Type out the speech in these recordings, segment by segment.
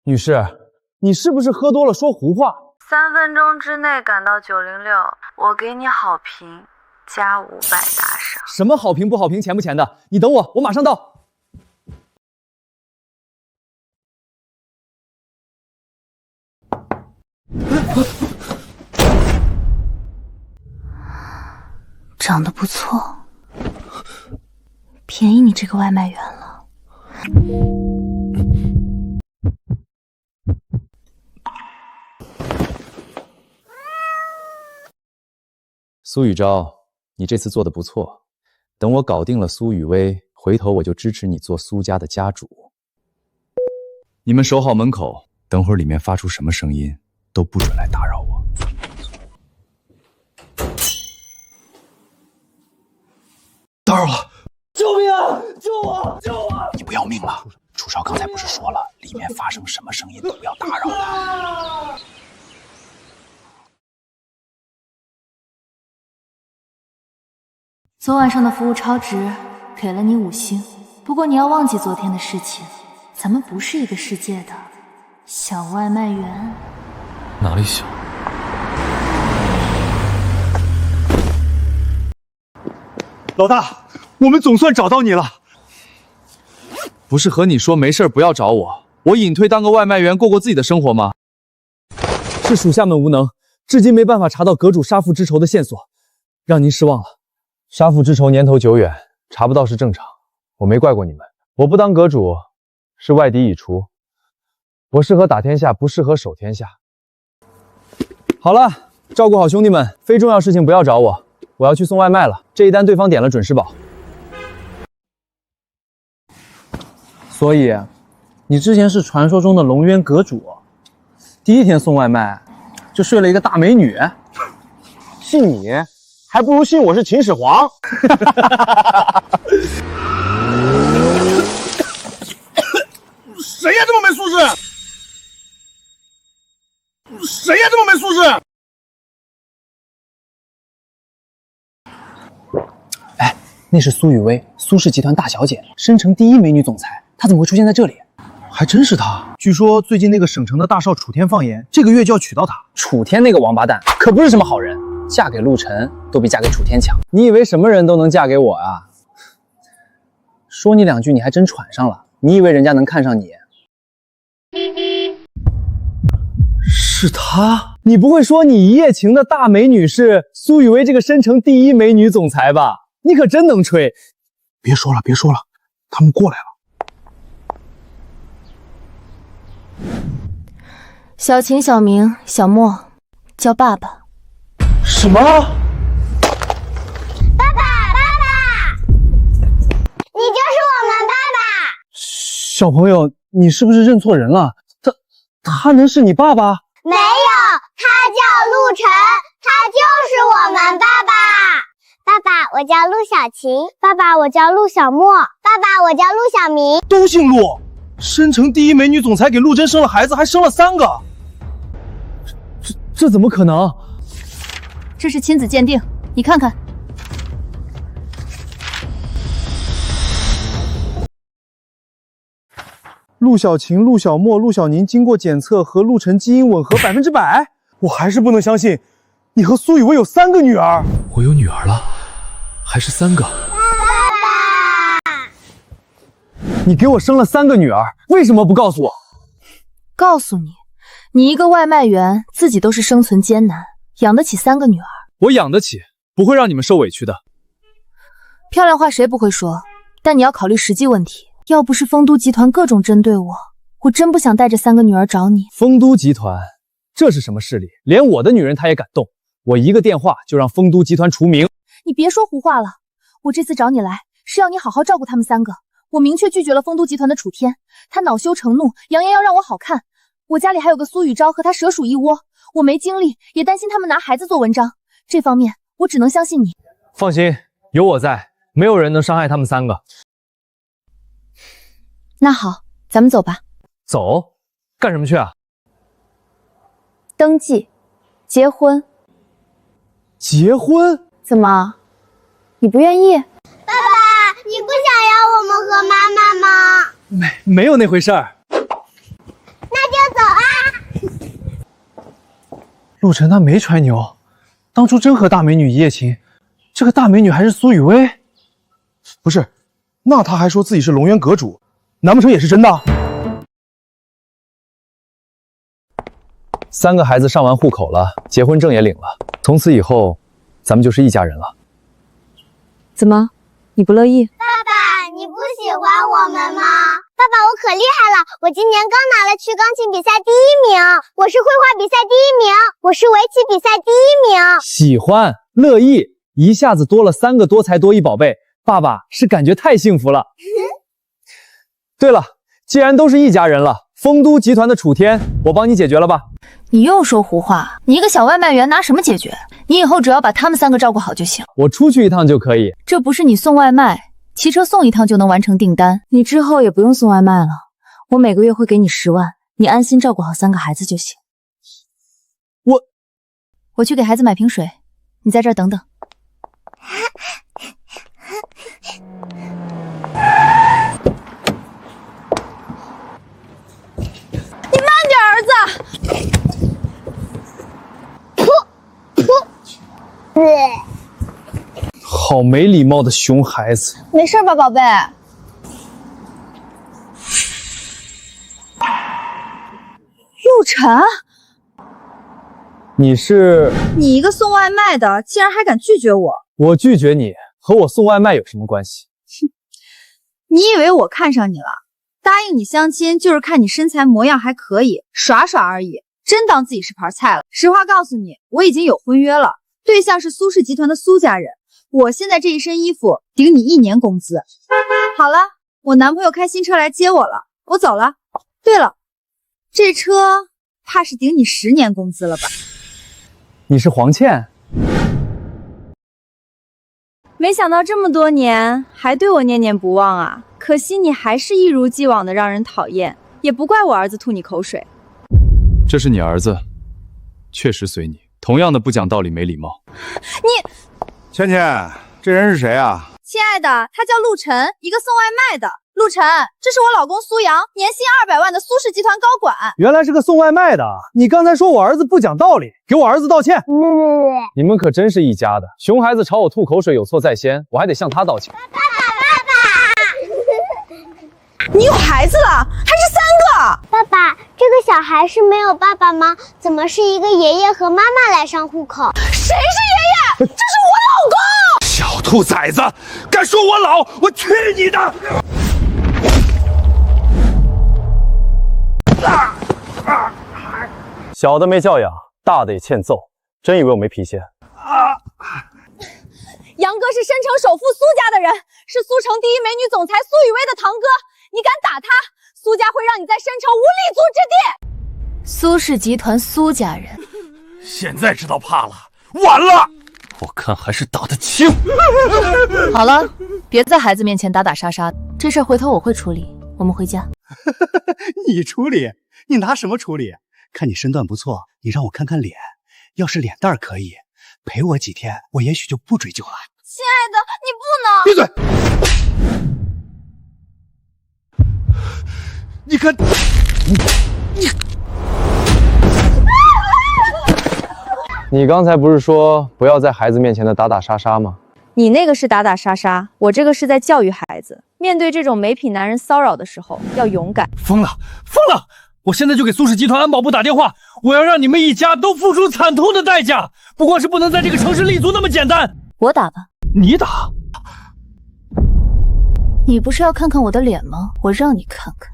女士，你是不是喝多了说胡话？3分钟之内赶到906，我给你好评加500打赏。什么好评不好评，钱不钱的？你等我，我马上到。长得不错，便宜你这个外卖员了。苏雨钊，你这次做的不错，等我搞定了苏雨薇，回头我就支持你做苏家的家主。你们守好门口，等会儿里面发出什么声音，都不准来打扰我。打扰了！救命啊！救我！救我！你不要命了？楚少刚才不是说了，里面发生什么声音都不要打扰他。昨晚上的服务超值，给了你5星。不过你要忘记昨天的事情，咱们不是一个世界的，小外卖员。哪里小？老大，我们总算找到你了。不是和你说没事不要找我，我隐退当个外卖员过过自己的生活吗？是属下们无能，至今没办法查到阁主杀父之仇的线索，让您失望了。杀父之仇年头久远，查不到是正常，我没怪过你们。我不当阁主，是外敌已除，我适合打天下，不适合守天下。好了，照顾好兄弟们，非重要事情不要找我，我要去送外卖了。这一单对方点了准时保。所以，你之前是传说中的龙渊阁主，第一天送外卖就睡了一个大美女。信你，还不如信我是秦始皇。谁呀这么没素质？谁呀这么没素质？哎，那是苏雨薇，苏氏集团大小姐，申城第1美女总裁，她怎么会出现在这里？还真是她。据说最近那个省城的大少楚天放言，这个月就要娶到她。楚天那个王八蛋可不是什么好人，嫁给陆晨都比嫁给楚天强。你以为什么人都能嫁给我啊？说你2句你还真喘上了，你以为人家能看上你？是她？你不会说你一夜情的大美女是苏雨薇这个申城第1美女总裁吧？你可真能吹！别说了，别说了，他们过来了。小秦、小明、小莫，叫爸爸。什么？爸爸，你就是我们爸爸。小朋友，你是不是认错人了？他能是你爸爸？没有，他叫陆晨，他就是我们爸爸。爸爸，我叫陆小晴。爸爸，我叫陆小莫。爸爸，我叫陆小明。都姓陆。申城第1美女总裁给陆贞生了孩子，还生了3个。这怎么可能？这是亲子鉴定，你看看。陆小晴、陆小莫、陆小宁经过检测和陆晨基因吻合100%，我还是不能相信，你和苏雨薇有3个女儿。我有女儿了，还是3个。你给我生了3个女儿，为什么不告诉我？告诉你，你一个外卖员，自己都是生存艰难，养得起3个女儿。我养得起，不会让你们受委屈的。漂亮话谁不会说，但你要考虑实际问题。要不是丰都集团各种针对我，我真不想带着3个女儿找你。丰都集团，这是什么势力？连我的女人他也敢动，我一个电话就让丰都集团除名。你别说胡话了，我这次找你来是要你好好照顾他们3个。我明确拒绝了丰都集团的楚天，他恼羞成怒，扬言要让我好看。我家里还有个苏雨钊和他蛇鼠一窝，我没精力，也担心他们拿孩子做文章。这方面我只能相信你。放心，有我在，没有人能伤害他们3个。那好，咱们走吧。走？干什么去啊？登记，结婚。结婚？怎么，你不愿意？爸爸，你不想要我们和妈妈吗？没有那回事儿。那就陆晨他没吹牛，当初真和大美女一夜情，这个大美女还是苏雨薇。不是，那他还说自己是龙渊阁主，难不成也是真的？3个孩子上完户口了，结婚证也领了，从此以后，咱们就是一家人了。怎么，你不乐意？爸爸，你不喜欢我们吗？爸爸，我可厉害了！我今年刚拿了区钢琴比赛第1名，我是绘画比赛第1名，我是围棋比赛第1名。喜欢，乐意，一下子多了3个多才多艺宝贝，爸爸是感觉太幸福了。对了，既然都是一家人了，丰都集团的楚天，我帮你解决了吧？你又说胡话！你一个小外卖员拿什么解决？你以后只要把他们3个照顾好就行。我出去一趟就可以。这不是你送外卖，骑车送一趟就能完成订单。你之后也不用送外卖了，我每个月会给你10万，你安心照顾好3个孩子就行。我去给孩子买瓶水，你在这儿等等。你慢点，儿子。好没礼貌的熊孩子。没事吧，宝贝？陆晨，你是？你一个送外卖的，竟然还敢拒绝我？我拒绝你，和我送外卖有什么关系？你以为我看上你了？答应你相亲就是看你身材模样还可以，耍耍而已，真当自己是盘菜了。实话告诉你，我已经有婚约了，对象是苏氏集团的苏家人。我现在这一身衣服顶你1年工资。好了，我男朋友开新车来接我了，我走了。对了，这车怕是顶你10年工资了吧？你是黄倩？没想到这么多年还对我念念不忘啊！可惜你还是一如既往的让人讨厌，也不怪我儿子吐你口水。这是你儿子，确实随你，同样的不讲道理没礼貌。你，倩倩，这人是谁啊？亲爱的，他叫陆晨，一个送外卖的。陆晨，这是我老公苏阳，年薪200万的苏氏集团高管。原来是个送外卖的。你刚才说我儿子不讲道理，给我儿子道歉。你们可真是一家的。熊孩子朝我吐口水有错在先，我还得向他道歉。爸爸，你有孩子了，还是3个？爸爸，这个小孩是没有爸爸吗？怎么是一个爷爷和妈妈来上户口？谁是爷爷？这是我老公！小兔崽子，敢说我老，我去你的！小的没教养，大的也欠揍，真以为我没脾气？杨哥是申城首富苏家的人，是苏城第1美女总裁苏雨薇的堂哥。你敢打他，苏家会让你在申城无立足之地。苏氏集团苏家人，现在知道怕了，晚了。我看还是打得轻。好了，别在孩子面前打打杀杀的，这事回头我会处理。我们回家。你处理？你拿什么处理？看你身段不错，你让我看看脸，要是脸蛋可以，陪我几天，我也许就不追究了。亲爱的，你不能！闭嘴！你看，你刚才不是说不要在孩子面前的打打杀杀吗？你那个是打打杀杀，我这个是在教育孩子。面对这种没品男人骚扰的时候，要勇敢。疯了，疯了！我现在就给苏氏集团安保部打电话，我要让你们一家都付出惨痛的代价，不光是不能在这个城市立足那么简单。我打吧。你打？你不是要看看我的脸吗？我让你看看。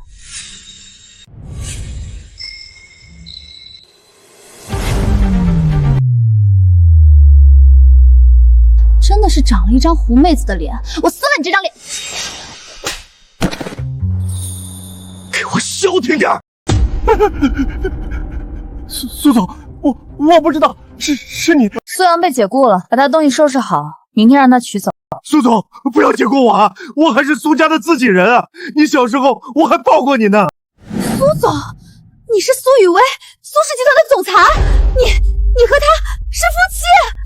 真的是长了一张狐妹子的脸，我撕了你这张脸！给我消停点！苏总，我不知道，是你。苏阳被解雇了，把他东西收拾好，明天让他取走。苏总，不要解雇我啊！我还是苏家的自己人啊！你小时候我还抱过你呢。苏总，你是苏雨薇，苏氏集团的总裁，你和他是夫妻。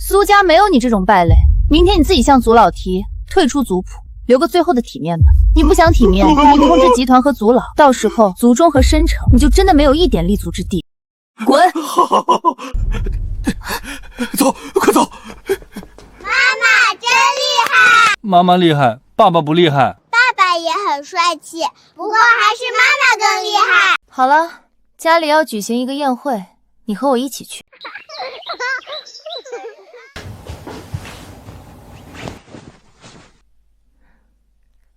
苏家没有你这种败类。明天你自己向祖老提退出族谱，留个最后的体面吧。你不想体面，你控制集团和族老，到时候族中和申城，你就真的没有一点立足之地。滚！妈妈厉害，爸爸不厉害。爸爸也很帅气，不过还是妈妈更厉害。好了，家里要举行一个宴会，你和我一起去。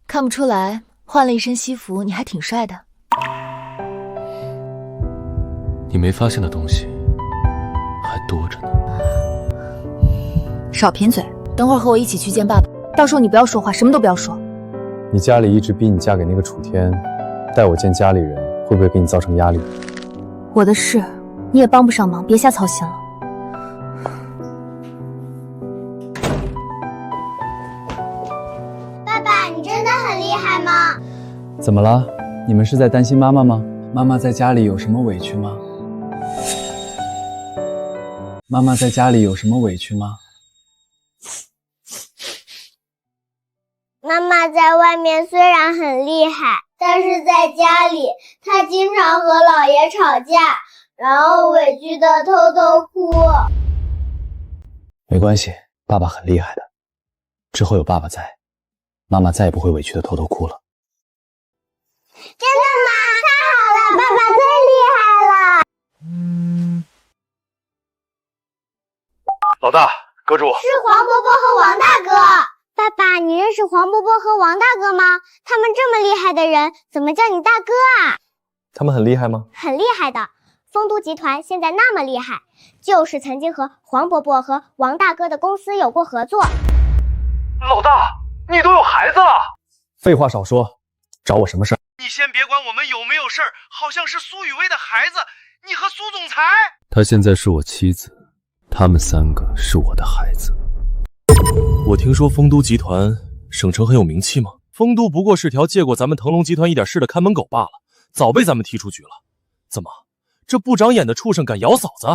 看不出来，换了一身西服，你还挺帅的。你没发现的东西还多着呢。少贫嘴，等会儿和我一起去见爸爸，到时候你不要说话，什么都不要说。你家里一直逼你嫁给那个楚天，带我见家里人，会不会给你造成压力？我的事你也帮不上忙，别瞎操心了。爸爸，你真的很厉害吗？怎么了？你们是在担心妈妈吗？妈妈在家里有什么委屈吗？妈妈在家里有什么委屈吗？妈妈在外面虽然很厉害，但是在家里，她经常和姥爷吵架，然后委屈的偷偷哭。没关系，爸爸很厉害的。之后有爸爸在，妈妈再也不会委屈的偷偷哭了。真的吗？太好了，爸爸最厉害了。老大，阁主是黄伯伯和王大哥。爸爸，你认识黄伯伯和王大哥吗？他们这么厉害的人，怎么叫你大哥啊？他们很厉害吗？很厉害的。丰都集团现在那么厉害，就是曾经和黄伯伯和王大哥的公司有过合作。老大，你都有孩子了？废话少说，找我什么事儿？你先别管我们有没有事儿，好像是苏雨薇的孩子，你和苏总裁？她现在是我妻子，他们3个是我的孩子。我听说丰都集团省城很有名气吗？丰都不过是条借过咱们腾龙集团一点事的看门狗罢了，早被咱们踢出局了。怎么，这不长眼的畜生敢咬嫂子？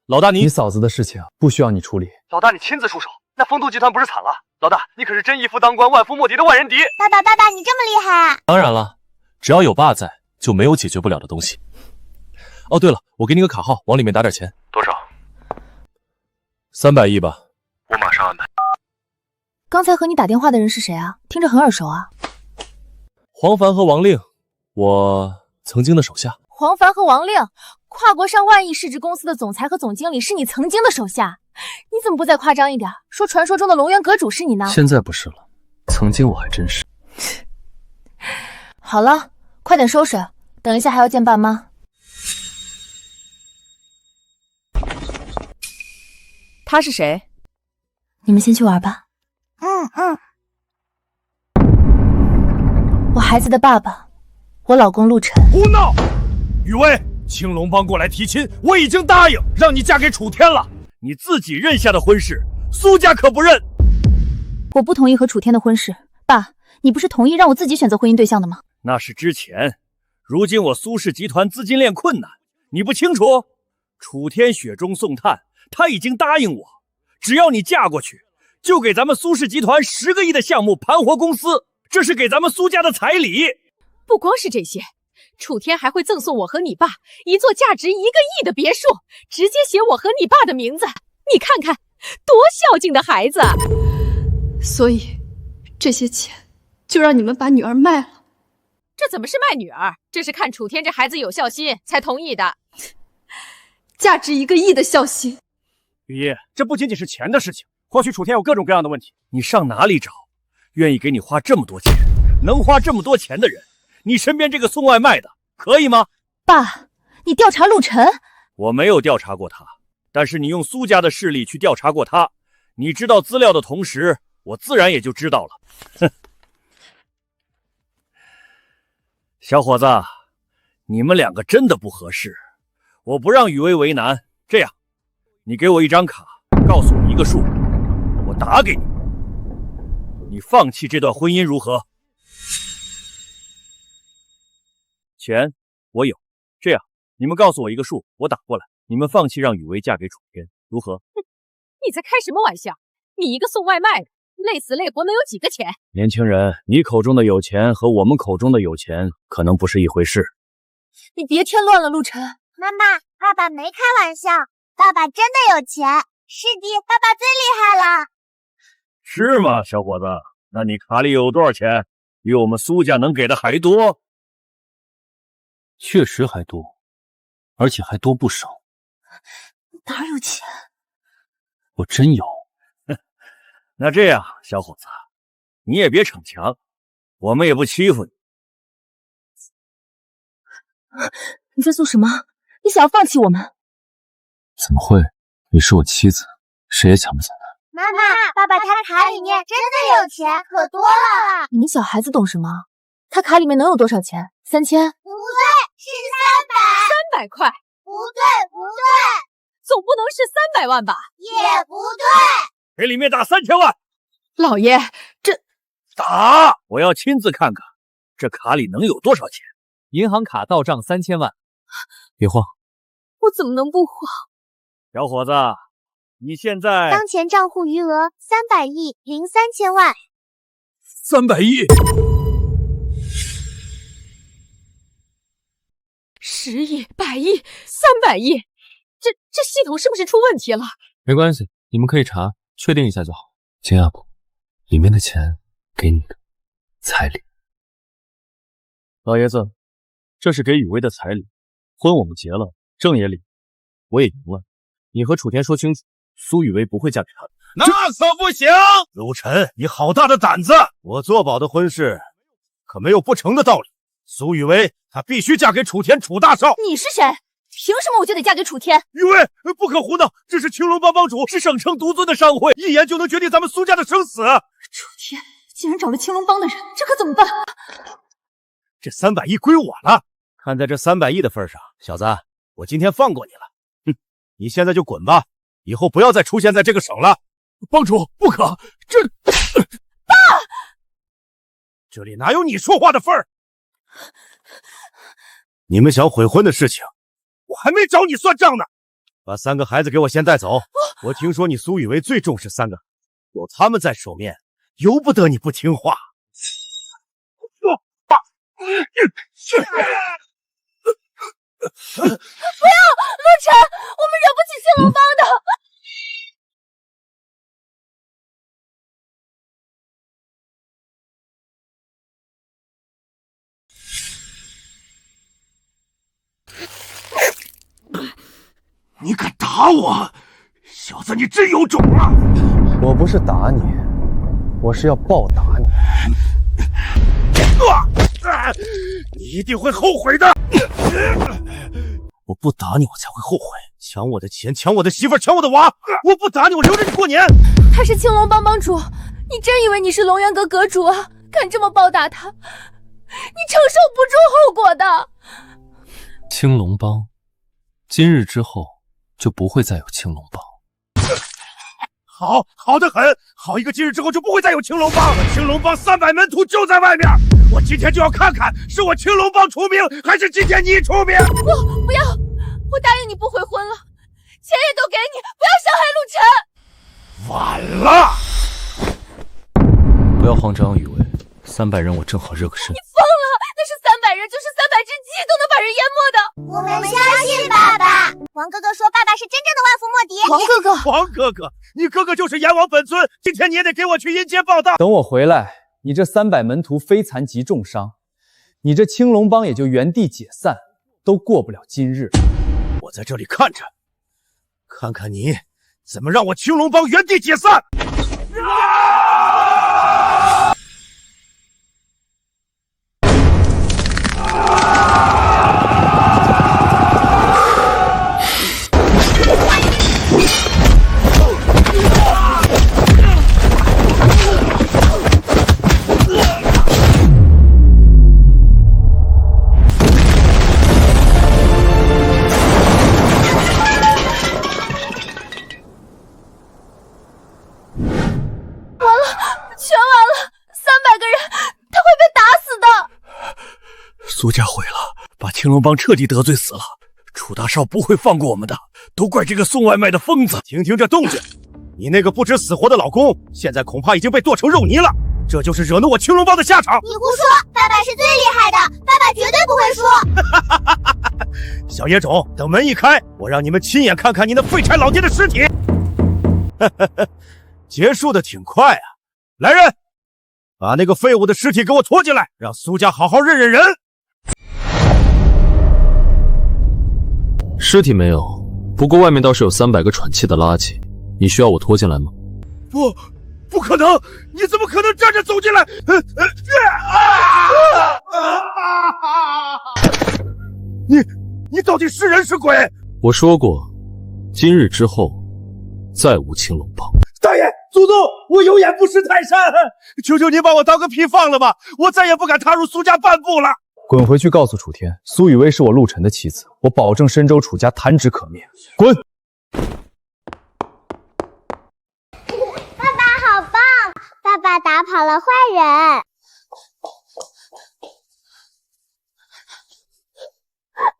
老大你嫂子的事情不需要你处理。老大，你亲自出手，那丰都集团不是惨了？老大，你可是真一夫当关，万夫莫敌的万人敌。爸爸，你这么厉害啊！当然了，只要有爸在，就没有解决不了的东西。哦，对了，我给你个卡号，往里面打点钱。多少？300亿吧。我马上安排。刚才和你打电话的人是谁啊？听着很耳熟啊。黄凡和王令，我曾经的手下。黄凡和王令，跨国上万亿市值公司的总裁和总经理是你曾经的手下，你怎么不再夸张一点，说传说中的龙源阁主是你呢？现在不是了，曾经我还真是。好了，快点收拾，等一下还要见爸妈。他是谁？你们先去玩吧。我孩子的爸爸，我老公陆晨。胡闹！雨薇，青龙帮过来提亲，我已经答应让你嫁给楚天了。你自己认下的婚事，苏家可不认。我不同意和楚天的婚事。爸，你不是同意让我自己选择婚姻对象的吗？那是之前，如今我苏氏集团资金链困难，你不清楚？楚天雪中送炭，他已经答应我，只要你嫁过去，就给咱们苏氏集团10个亿的项目盘活公司，这是给咱们苏家的彩礼。不光是这些，楚天还会赠送我和你爸一座价值1个亿的别墅，直接写我和你爸的名字。你看看，多孝敬的孩子！所以，这些钱就让你们把女儿卖了。这怎么是卖女儿？这是看楚天这孩子有孝心才同意的。价值1个亿的孝心。雨夜，这不仅仅是钱的事情，或许楚天有各种各样的问题，你上哪里找愿意给你花这么多钱、能花这么多钱的人？你身边这个送外卖的可以吗？爸，你调查陆晨？我没有调查过他，但是你用苏家的势力去调查过他，你知道资料的同时，我自然也就知道了。哼，小伙子，你们2个真的不合适，我不让雨薇为难。这样，你给我一张卡，告诉我一个数，我打给你。你放弃这段婚姻如何？钱我有，这样你们告诉我一个数，我打过来。你们放弃让雨薇嫁给楚天，如何？你在开什么玩笑？你一个送外卖的，累死累活能有几个钱？年轻人，你口中的有钱和我们口中的有钱可能不是一回事。你别添乱了，陆晨。妈妈，爸爸没开玩笑，爸爸真的有钱。是的，爸爸最厉害了。是吗，小伙子？那你卡里有多少钱？比我们苏家能给的还多？确实还多，而且还多不少。哪有钱？我真有。那这样，小伙子，你也别逞强，我们也不欺负你。你在做什么？你想要放弃我们？怎么会？你是我妻子，谁也抢不走她。妈妈，爸爸他卡里面真的有钱，可多了。你们小孩子懂什么？他卡里面能有多少钱？3000？不对，是300。300块？不对，不对，总不能是300万吧？也不对。给里面打3000万。老爷，这打！我要亲自看看这卡里能有多少钱。银行卡到账3000万。别慌，我怎么能不慌？小伙子，你现在当前账户余额300亿零3000万。300亿？10亿、100亿、300亿，这系统是不是出问题了？没关系，你们可以查，确定一下就好。金阿姑，里面的钱给你的彩礼。老爷子，这是给雨薇的彩礼，婚我们结了，证也领，我也赢了。你和楚天说清楚，苏雨薇不会嫁给他的。那可不行！陆晨，你好大的胆子！我做保的婚事可没有不成的道理。苏雨薇她必须嫁给楚天楚大少。你是谁？凭什么我就得嫁给楚天？雨薇，不可胡闹！这是青龙帮帮主，是省城独尊的商会，一言就能决定咱们苏家的生死。楚天竟然找了青龙帮的人，这可怎么办？这300亿归我了。看在这300亿的份上，小子，我今天放过你了。哼，你现在就滚吧，以后不要再出现在这个省了。帮主，不可！爸，这里哪有你说话的份儿？你们想悔婚的事情，我还没找你算账呢。把3个孩子给我先带走。我听说你苏雨薇最重视3个，有他们在手面，由不得你不听话。不要，陆晨，我们惹不起青龙帮的。你敢打我，小子，你真有种啊！我不是打你，我是要暴打你。你一定会后悔的！我不打你，我才会后悔。抢我的钱，抢我的媳妇，抢我的娃！我不打你，我留着你过年。他是青龙帮帮主，你真以为你是龙元阁阁主啊？敢这么暴打他，你承受不住后果的。青龙帮，今日之后就不会再有青龙帮。好得很，好一个今日之后就不会再有青龙帮。青龙帮300门徒就在外面，我今天就要看看是我青龙帮出名，还是今天你出名。不要，我答应你不悔婚了，钱也都给你，不要伤害陆晨。晚了，不要慌张，雨薇，300人我正好热个身。你疯了，那是300人，就是300只鸡都能把人淹没的。我们相信爸爸。王哥哥说爸爸是真正的万夫莫敌。王哥哥，你哥哥就是阎王本尊，今天你也得给我去阴间报道。等我回来，你这300门徒非残即重伤，你这青龙帮也就原地解散，都过不了今日。我在这里看着，看看你怎么让我青龙帮原地解散。苏家毁了，把青龙帮彻底得罪死了。楚大少不会放过我们的，都怪这个送外卖的疯子。听听这动静，你那个不知死活的老公，现在恐怕已经被剁成肉泥了。这就是惹怒我青龙帮的下场。你胡说，爸爸是最厉害的，爸爸绝对不会输。小野种，等门一开，我让你们亲眼看看你那废柴老爹的尸体。结束的挺快啊，来人！把那个废物的尸体给我拖进来，让苏家好好认认人。尸体没有，不过外面倒是有300个喘气的垃圾，你需要我拖进来吗？不可能！你怎么可能站着走进来？你到底是人是鬼？我说过，今日之后再无青龙帮。大爷，祖宗，我有眼不识泰山，求求您把我当个屁放了吧！我再也不敢踏入苏家半步了。滚回去告诉楚天，苏雨薇是我陆晨的妻子，我保证深州楚家弹指可灭。滚！爸爸好棒！爸爸打跑了坏人。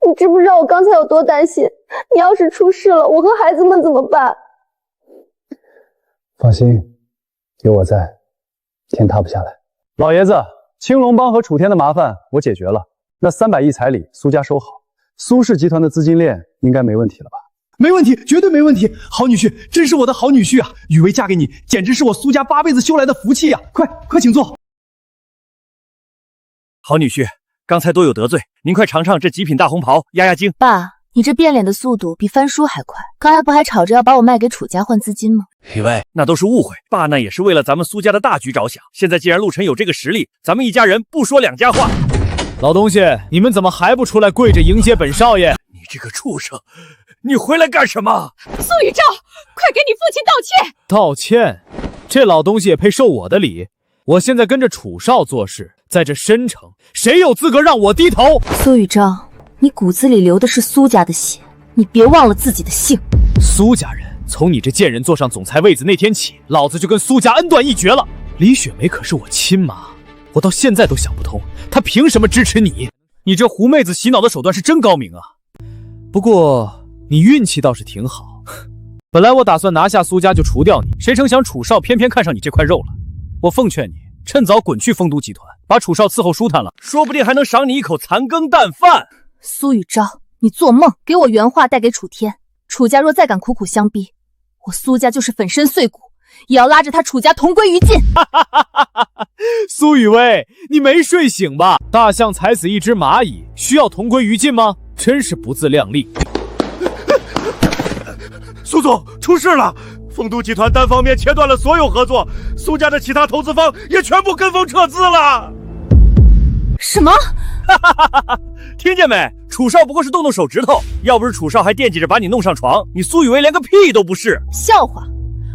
你知不知道我刚才有多担心？你要是出事了，我和孩子们怎么办？放心，有我在，天塌不下来。老爷子，青龙帮和楚天的麻烦我解决了，那300亿彩礼苏家收好，苏氏集团的资金链应该没问题了吧？没问题，绝对没问题。好女婿，真是我的好女婿啊！雨薇嫁给你，简直是我苏家8辈子修来的福气啊！快请坐。好女婿，刚才多有得罪，您快尝尝这极品大红袍，压压惊。爸，你这变脸的速度比翻书还快，刚才不还吵着要把我卖给楚家换资金吗？雨薇，那都是误会，爸那也是为了咱们苏家的大局着想。现在既然陆晨有这个实力，咱们一家人不说两家话。老东西，你们怎么还不出来跪着迎接本少爷？你这个畜生，你回来干什么？苏雨昭，快给你父亲道歉！道歉？这老东西也配受我的礼？我现在跟着楚少做事，在这深城，谁有资格让我低头？苏雨昭，你骨子里流的是苏家的血，你别忘了自己的姓。苏家人，从你这贱人坐上总裁位子那天起，老子就跟苏家恩断义绝了。李雪梅可是我亲妈，我到现在都想不通，她凭什么支持你？你这狐妹子洗脑的手段是真高明啊！不过你运气倒是挺好，本来我打算拿下苏家就除掉你，谁成想楚少偏偏看上你这块肉了。我奉劝你，趁早滚去丰都集团，把楚少伺候舒坦了，说不定还能赏你一口残羹淡饭。苏雨昭，你做梦！给我原话带给楚天，楚家若再敢苦苦相逼，我苏家就是粉身碎骨，也要拉着他楚家同归于尽。苏雨薇，你没睡醒吧？大象踩死一只蚂蚁，需要同归于尽吗？真是不自量力。苏总，出事了！丰都集团单方面切断了所有合作，苏家的其他投资方也全部跟风撤资了。什么？听见没？楚少不过是动动手指头，要不是楚少还惦记着把你弄上床，你苏雨薇连个屁都不是。笑话！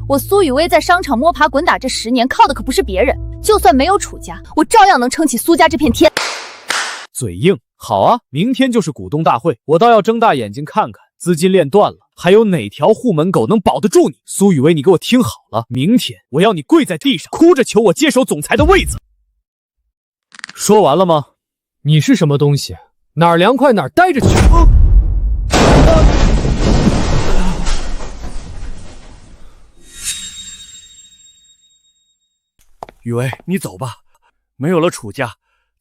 我苏雨薇在商场摸爬滚打这10年，靠的可不是别人。就算没有楚家，我照样能撑起苏家这片天。嘴硬，好啊，明天就是股东大会，我倒要睁大眼睛看看，资金链断了，还有哪条护门狗能保得住你？苏雨薇，你给我听好了，明天我要你跪在地上，哭着求我接手总裁的位子。说完了吗？你是什么东西？哪儿凉快哪儿待着去。雨薇，你走吧，没有了楚家，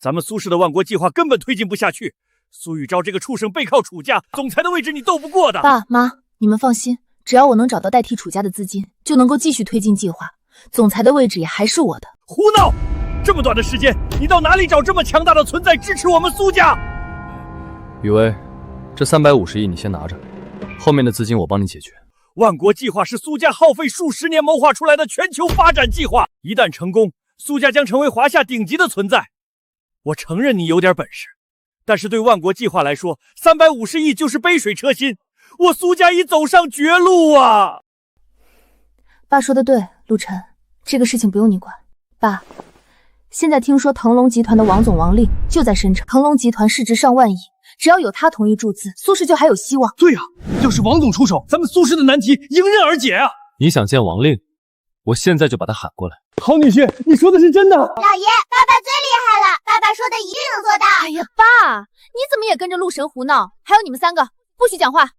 咱们苏氏的万国计划根本推进不下去。苏雨昭这个畜生背靠楚家，总裁的位置你斗不过的。爸妈，你们放心，只要我能找到代替楚家的资金，就能够继续推进计划，总裁的位置也还是我的。胡闹！这么短的时间，你到哪里找这么强大的存在支持我们苏家？雨薇，这350亿你先拿着，后面的资金我帮你解决。万国计划是苏家耗费数十年谋划出来的全球发展计划，一旦成功，苏家将成为华夏顶级的存在。我承认你有点本事，但是对万国计划来说，350亿就是杯水车薪，我苏家已走上绝路啊！爸说的对，陆晨，这个事情不用你管。爸，现在听说腾龙集团的王总王令就在深城，腾龙集团市值上万亿，只要有他同意注资，苏氏就还有希望。对啊，要是王总出手，咱们苏氏的难题迎刃而解啊！你想见王令，我现在就把他喊过来。好女婿，你说的是真的。老爷，爸爸最厉害了，爸爸说的一定能做到。哎呀，爸，你怎么也跟着陆神胡闹？还有你们3个，不许讲话。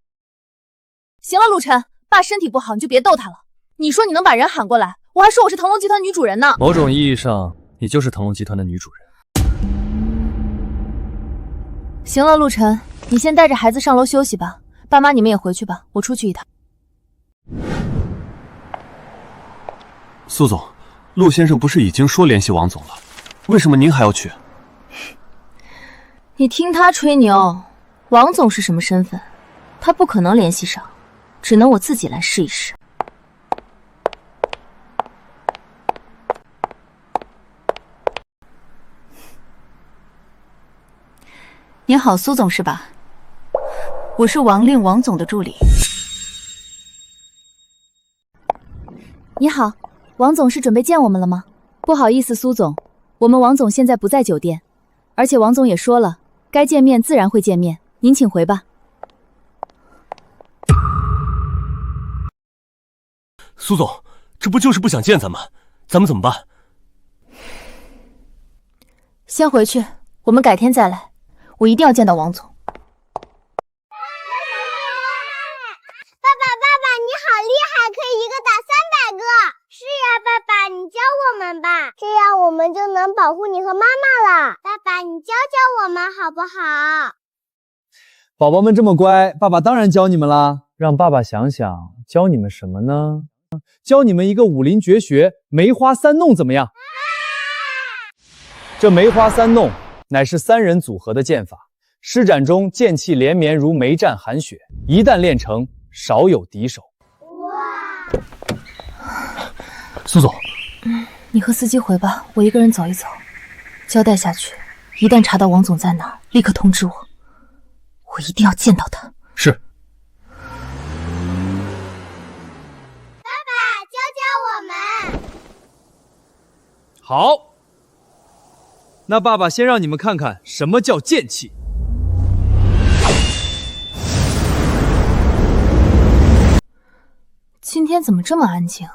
行了，陆晨，爸身体不好，你就别逗他了。你说你能把人喊过来，我还说我是腾龙集团女主人呢。某种意义上，你就是腾龙集团的女主人。行了，陆晨，你先带着孩子上楼休息吧。爸妈，你们也回去吧，我出去一趟。苏总，陆先生不是已经说联系王总了，为什么您还要去？你听他吹牛，王总是什么身份？他不可能联系上，只能我自己来试一试。你好，苏总是吧？我是王令王总的助理。你好，王总是准备见我们了吗？不好意思，苏总，我们王总现在不在酒店，而且王总也说了，该见面自然会见面，您请回吧。苏总，这不就是不想见咱们怎么办？先回去，我们改天再来，我一定要见到王总。你好厉害，可以一个打300个。是呀，爸爸，你教我们吧，这样我们就能保护你和妈妈了。爸爸，你教教我们好不好？宝宝们这么乖，爸爸当然教你们啦。让爸爸想想，教你们什么呢？教你们一个武林绝学梅花三弄怎么样？这梅花三弄乃是3人组合的剑法，施展中剑气连绵如梅战寒雪，一旦练成，少有敌手。苏总，你和司机回吧，我一个人走一走。交代下去，一旦查到王总在哪儿，立刻通知我，我一定要见到他。是。爸爸，教教我们。好，那爸爸先让你们看看什么叫剑气。今天怎么这么安静？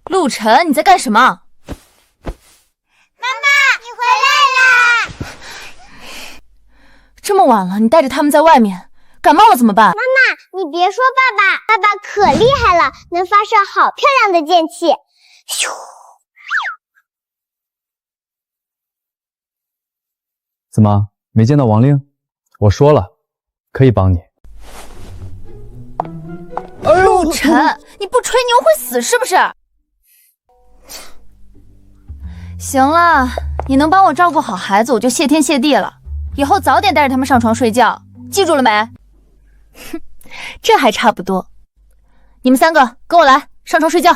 陆晨，你在干什么？妈妈，你回来啦！这么晚了，你带着他们在外面，感冒了怎么办？妈妈，你别说爸爸，爸爸可厉害了，能发射好漂亮的剑气。咻！怎么没见到王令？我说了，可以帮你。陆晨，你不吹牛会死是不是？行了，你能帮我照顾好孩子，我就谢天谢地了。以后早点带着他们上床睡觉，记住了没？哼，这还差不多。你们3个跟我来，上床睡觉。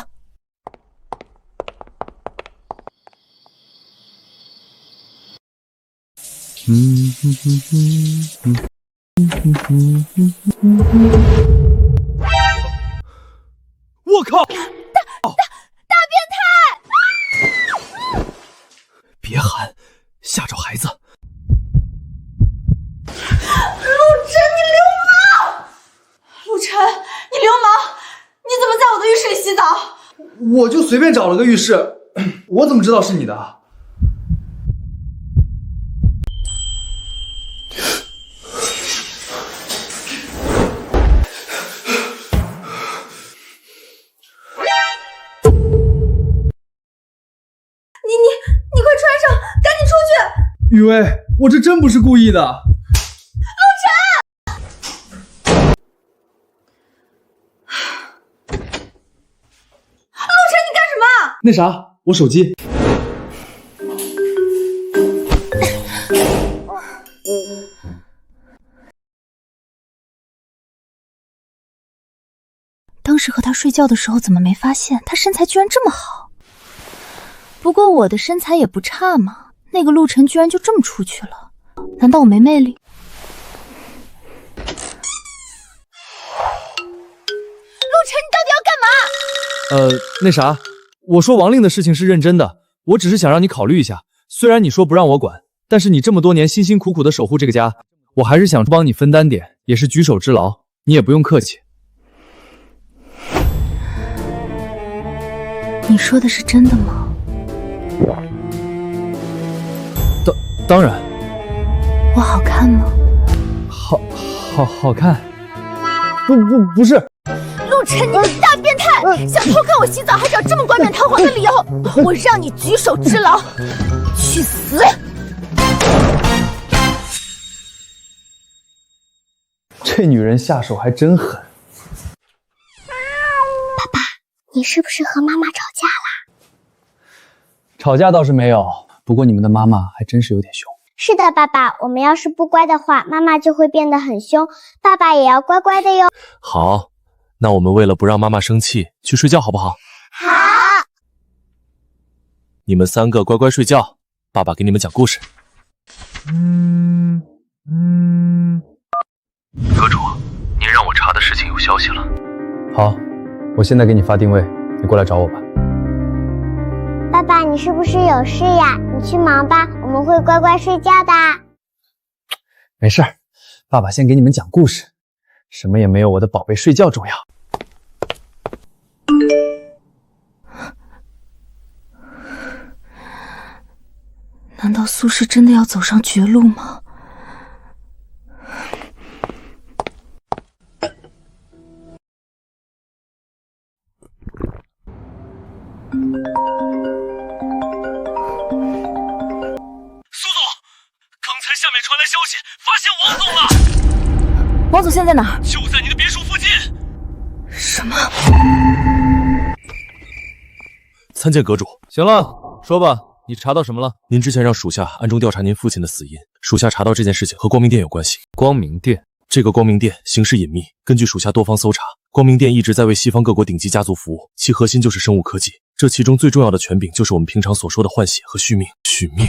我靠！大变态！别喊，吓着孩子。陆晨，你流氓！陆晨，你流氓！你怎么在我的浴室里洗澡？我就随便找了个浴室，我怎么知道是你的？你快穿上，赶紧出去！雨薇，我这真不是故意的。陆晨，你干什么？那啥，我手机。当时和他睡觉的时候怎么没发现他身材居然这么好？不过我的身材也不差嘛，那个陆晨居然就这么出去了，难道我没魅力？陆晨，你到底要干嘛？那啥，我说王令的事情是认真的，我只是想让你考虑一下。虽然你说不让我管，但是你这么多年辛辛苦苦的守护这个家，我还是想帮你分担点，也是举手之劳，你也不用客气。你说的是真的吗？当然。我好看吗？好看。不是。陆晨，你个大变态，想偷看我洗澡还找这么冠冕堂皇的理由，我让你举手之劳，去死！这女人下手还真狠。爸爸，你是不是和妈妈吵架啦？吵架倒是没有，不过你们的妈妈还真是有点凶。是的，爸爸，我们要是不乖的话，妈妈就会变得很凶，爸爸也要乖乖的哟。好，那我们为了不让妈妈生气，去睡觉好不好？好。你们3个乖乖睡觉，爸爸给你们讲故事。阁主，您让我查的事情有消息了。好，我现在给你发定位，你过来找我吧。爸爸，你是不是有事呀？你去忙吧，我们会乖乖睡觉的。没事儿，爸爸先给你们讲故事，什么也没有我的宝贝睡觉重要。难道苏轼真的要走上绝路吗？下面传来消息，发现王总了。王总现在哪儿？就在你的别墅附近。什么？参见阁主。行了，说吧，你查到什么了？您之前让属下暗中调查您父亲的死因，属下查到这件事情和光明殿有关系。光明殿？这个光明殿行事隐秘，根据属下多方搜查，光明殿一直在为西方各国顶级家族服务，其核心就是生物科技。这其中最重要的权柄就是我们平常所说的换血和续命。续命。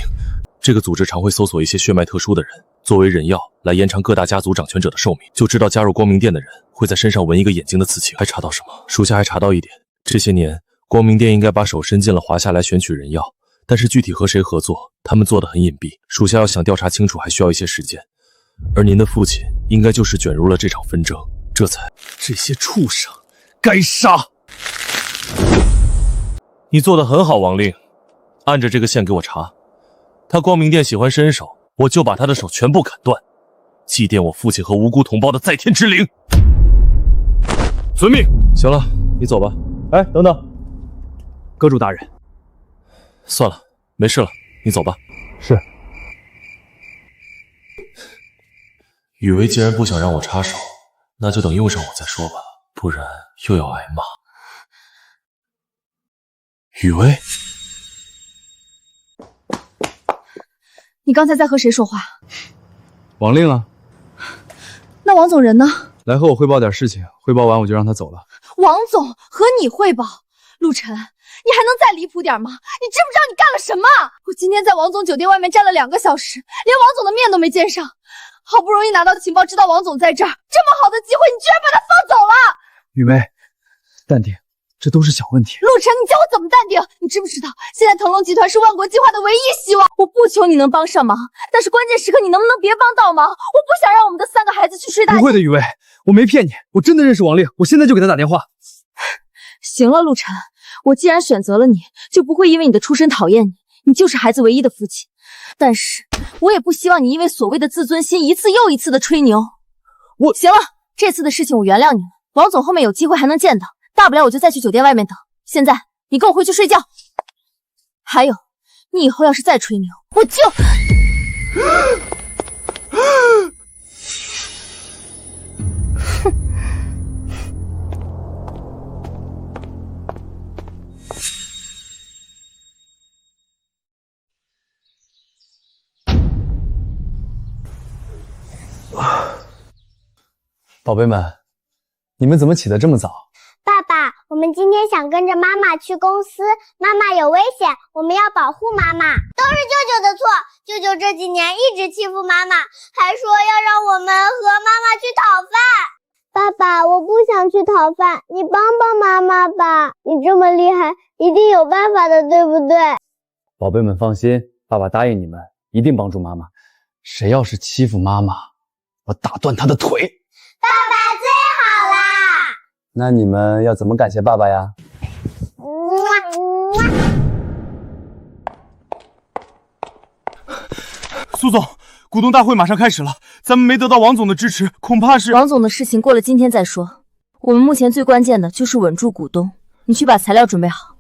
这个组织常会搜索一些血脉特殊的人，作为人药来延长各大家族掌权者的寿命。就知道加入光明殿的人会在身上纹一个眼睛的刺青。还查到什么？属下还查到一点，这些年光明殿应该把手伸进了华夏来选取人药，但是具体和谁合作，他们做得很隐蔽。属下要想调查清楚，还需要一些时间。而您的父亲应该就是卷入了这场纷争，这才……这些畜生，该杀！你做得很好，王令，按着这个线给我查。他光明殿喜欢伸手，我就把他的手全部砍断，祭奠我父亲和无辜同胞的在天之灵。遵命。行了，你走吧。哎，等等，阁主大人。算了，没事了，你走吧。是。雨薇既然不想让我插手，那就等用上我再说吧，不然又要挨骂。雨薇。你刚才在和谁说话？王令啊。那王总人呢？来和我汇报点事情，汇报完我就让他走了。王总和你汇报？陆晨，你还能再离谱点吗？你知不知道你干了什么？我今天在王总酒店外面站了2个小时，连王总的面都没见上。好不容易拿到情报，知道王总在这儿，这么好的机会，你居然把他放走了！雨薇，淡定，这都是小问题。陆晨，你叫我怎么淡定？你知不知道，现在腾龙集团是万国计划的唯一希望？我不求你能帮上忙，但是关键时刻你能不能别帮倒忙？我不想让我们的3个孩子去睡大觉。不会的，雨薇，我没骗你，我真的认识王令，我现在就给他打电话。行了，陆晨，我既然选择了你，就不会因为你的出身讨厌你，你就是孩子唯一的父亲。但是我也不希望你因为所谓的自尊心一次又一次的吹牛。行了，这次的事情我原谅你了。王总后面有机会还能见到，大不了我就再去酒店外面等。现在你跟我回去睡觉。还有，你以后要是再吹牛，我就……宝贝们，你们怎么起得这么早？爸爸，我们今天想跟着妈妈去公司，妈妈有危险，我们要保护妈妈。都是舅舅的错，舅舅这几年一直欺负妈妈，还说要让我们和妈妈去讨饭。爸爸，我不想去讨饭，你帮帮妈妈吧，你这么厉害，一定有办法的，对不对？宝贝们放心，爸爸答应你们，一定帮助妈妈。谁要是欺负妈妈，我打断他的腿。爸爸最好啦！那你们要怎么感谢爸爸呀？苏总，股东大会马上开始了，咱们没得到王总的支持，恐怕是……王总的事情过了今天再说。我们目前最关键的就是稳住股东，你去把材料准备好。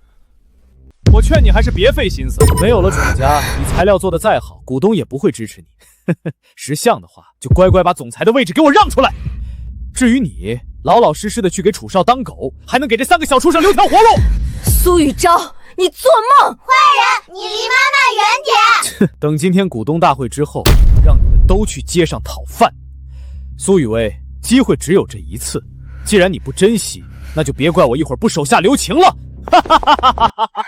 我劝你还是别费心思，没有了楚家，你材料做得再好，股东也不会支持你。识相的话，就乖乖把总裁的位置给我让出来。至于你，老老实实的去给楚少当狗，还能给这3个小畜生留条活路。苏雨钊，你做梦！坏人，你离妈妈远点！等今天股东大会之后，让你们都去街上讨饭。苏雨薇，机会只有这一次，既然你不珍惜，那就别怪我一会儿不手下留情了。哈哈哈哈哈哈！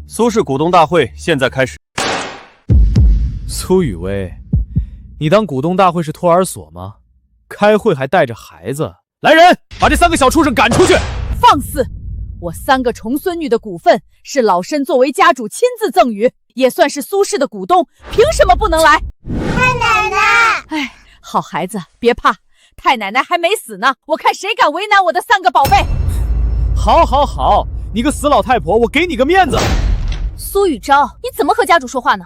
苏氏股东大会现在开始。苏雨薇，你当股东大会是托儿所吗？开会还带着孩子？来人，把这3个小畜生赶出去！放肆！我3个重孙女的股份是老身作为家主亲自赠予，也算是苏氏的股东，凭什么不能来？太奶奶！哎，好孩子，别怕，太奶奶还没死呢，我看谁敢为难我的3个宝贝！好，好，好，你个死老太婆，我给你个面子。苏雨钊，你怎么和家主说话呢？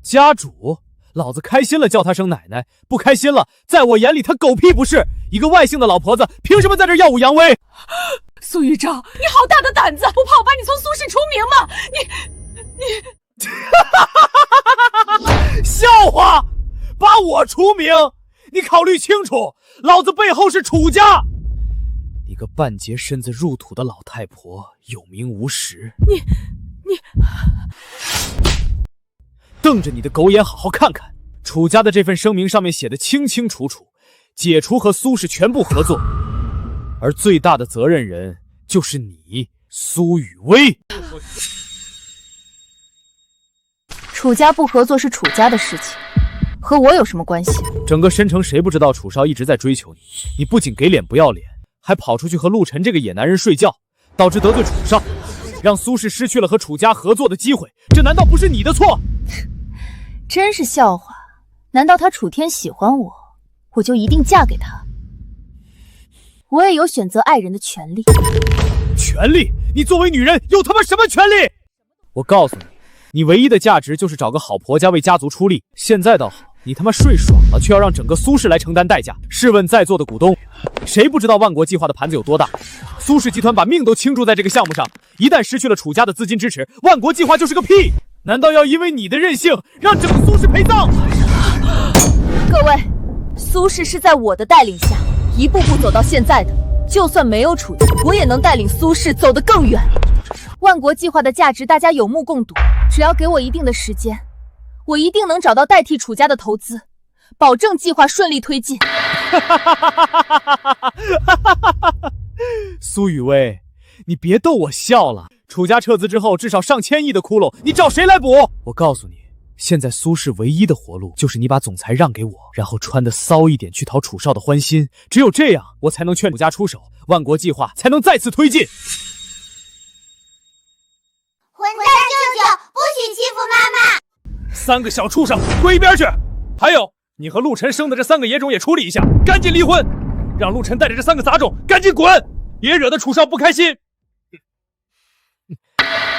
家主，老子开心了叫他声奶奶，不开心了，在我眼里他狗屁不是，一个外姓的老婆子，凭什么在这耀武扬威？苏雨钊，你好大的胆子，不怕我把你从苏氏除名你笑话，把我除名？你考虑清楚，老子背后是楚家。你个半截身子入土的老太婆，有名无实。你瞪着你的狗眼好好看看，楚家的这份声明上面写的清清楚楚，解除和苏氏全部合作，而最大的责任人就是你，苏雨薇。楚家不合作是楚家的事情，和我有什么关系？整个申城谁不知道楚少一直在追求你？你不仅给脸不要脸，还跑出去和陆晨这个野男人睡觉，导致得罪楚少，让苏氏失去了和楚家合作的机会，这难道不是你的错？真是笑话！难道他楚天喜欢我，我就一定嫁给他？我也有选择爱人的权利。权利？你作为女人有他妈什么权利？我告诉你，你唯一的价值就是找个好婆家为家族出力。现在倒好，你他妈睡爽了，却要让整个苏氏来承担代价。试问在座的股东，谁不知道万国计划的盘子有多大？苏氏集团把命都倾注在这个项目上，一旦失去了楚家的资金支持，万国计划就是个屁！难道要因为你的任性，让整个苏氏陪葬？各位，苏氏是在我的带领下一步步走到现在的，就算没有楚家，我也能带领苏氏走得更远。万国计划的价值大家有目共睹，只要给我一定的时间，我一定能找到代替楚家的投资，保证计划顺利推进。苏雨薇，你别逗我笑了。楚家撤资之后，至少上千亿的窟窿，你找谁来补？我告诉你，现在苏氏唯一的活路就是你把总裁让给我，然后穿得骚一点去讨楚少的欢心。只有这样，我才能劝楚家出手，万国计划才能再次推进。混蛋舅舅，不许欺负妈妈！3个小畜生，滚一边去！还有，你和陆晨生的这3个野种也处理一下，赶紧离婚，让陆晨带着这3个杂种赶紧滚，别惹得楚少不开心。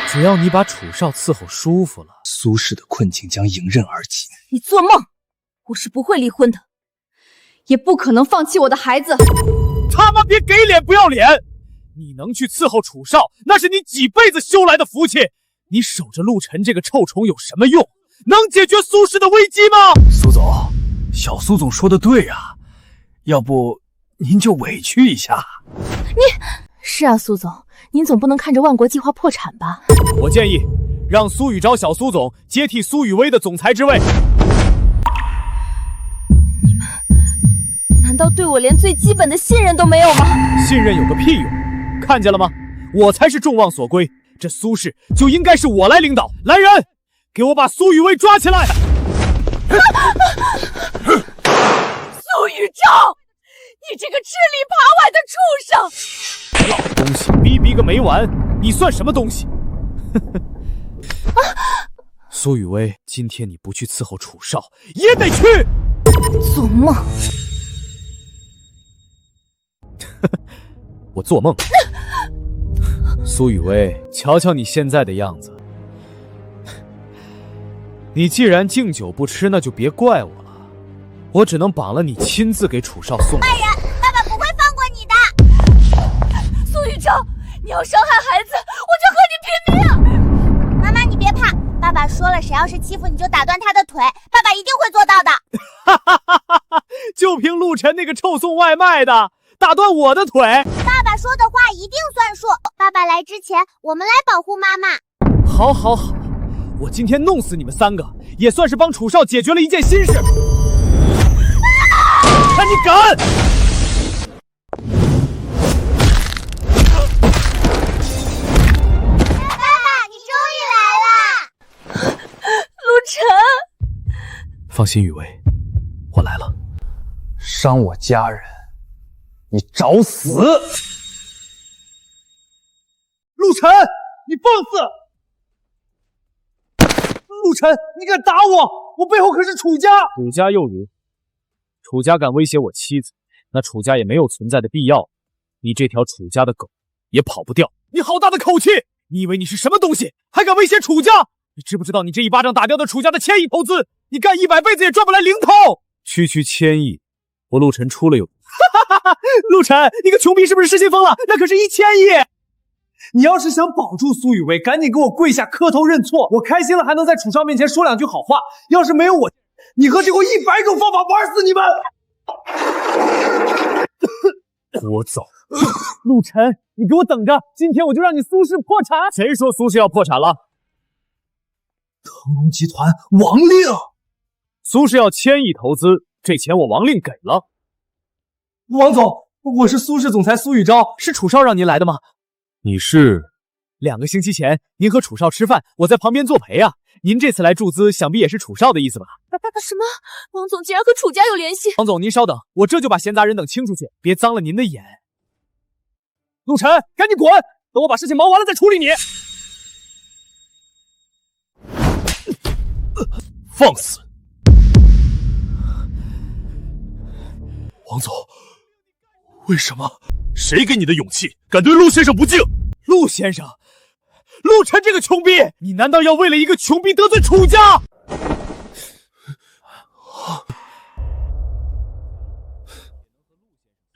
只要你把楚少伺候舒服了，苏氏的困境将迎刃而解。你做梦！我是不会离婚的，也不可能放弃我的孩子。他妈别给脸不要脸！你能去伺候楚少，那是你几辈子修来的福气。你守着陆晨这个臭虫有什么用？能解决苏氏的危机吗？苏总，小苏总说的对啊，要不您就委屈一下。是啊，苏总，您总不能看着万国计划破产吧？我建议让苏雨钊小苏总接替苏雨薇的总裁之位。你们难道对我连最基本的信任都没有吗？信任有个屁用！看见了吗？我才是众望所归，这苏氏就应该是我来领导。来人，给我把苏雨薇抓起来！苏雨钊，你这个吃里扒外的畜生！老东西，逼逼个没完！你算什么东西？苏雨薇，今天你不去伺候楚少，也得去！做梦！我做梦。苏雨薇，瞧瞧你现在的样子。你既然敬酒不吃，那就别怪我了，我只能绑了你，亲自给楚少送。坏人，爸爸不会放过你的。苏雨昭，你要伤害孩子，我就和你拼命！妈妈，你别怕，爸爸说了，谁要是欺负你就打断他的腿，爸爸一定会做到的。就凭陆晨那个臭送外卖的，打断我的腿。爸爸说的话一定算数。爸爸来之前，我们来保护妈妈。好，好，好，我今天弄死你们3个，也算是帮楚少解决了一件心事。看你敢！爸爸，你终于来了。陆晨，放心，雨薇，我来了。伤我家人，你找死！陆晨，你放肆！陆晨，你敢打我？我背后可是楚家。楚家又如？楚家敢威胁我妻子，那楚家也没有存在的必要。你这条楚家的狗也跑不掉。你好大的口气！你以为你是什么东西，还敢威胁楚家？你知不知道你这一巴掌打掉的楚家的1000亿投资，你干100辈子也赚不来零头。区1000亿，我陆晨出了有。陆晨，你个穷逼是不是失心疯了？那可是1000亿！你要是想保住苏雨薇，赶紧给我跪下磕头认错，我开心了还能在楚少面前说2句好话。要是没有我，你和这我100种方法玩死你们！给我走！陆晨，你给我等着，今天我就让你苏氏破产！谁说苏氏要破产了？腾龙集团王令，苏氏要1000亿投资，这钱我王令给了。王总，我是苏氏总裁苏雨昭，是楚少让您来的吗？你是？2个星期前，您和楚少吃饭，我在旁边作陪啊。您这次来注资，想必也是楚少的意思吧？什么？王总竟然和楚家有联系？王总，您稍等，我这就把闲杂人等清出去，别脏了您的眼。陆晨，赶紧滚！等我把事情忙完了再处理你。放肆！王总，为什么？谁给你的勇气，敢对陆先生不敬？陆先生，陆晨这个穷逼，你难道要为了一个穷逼得罪楚家？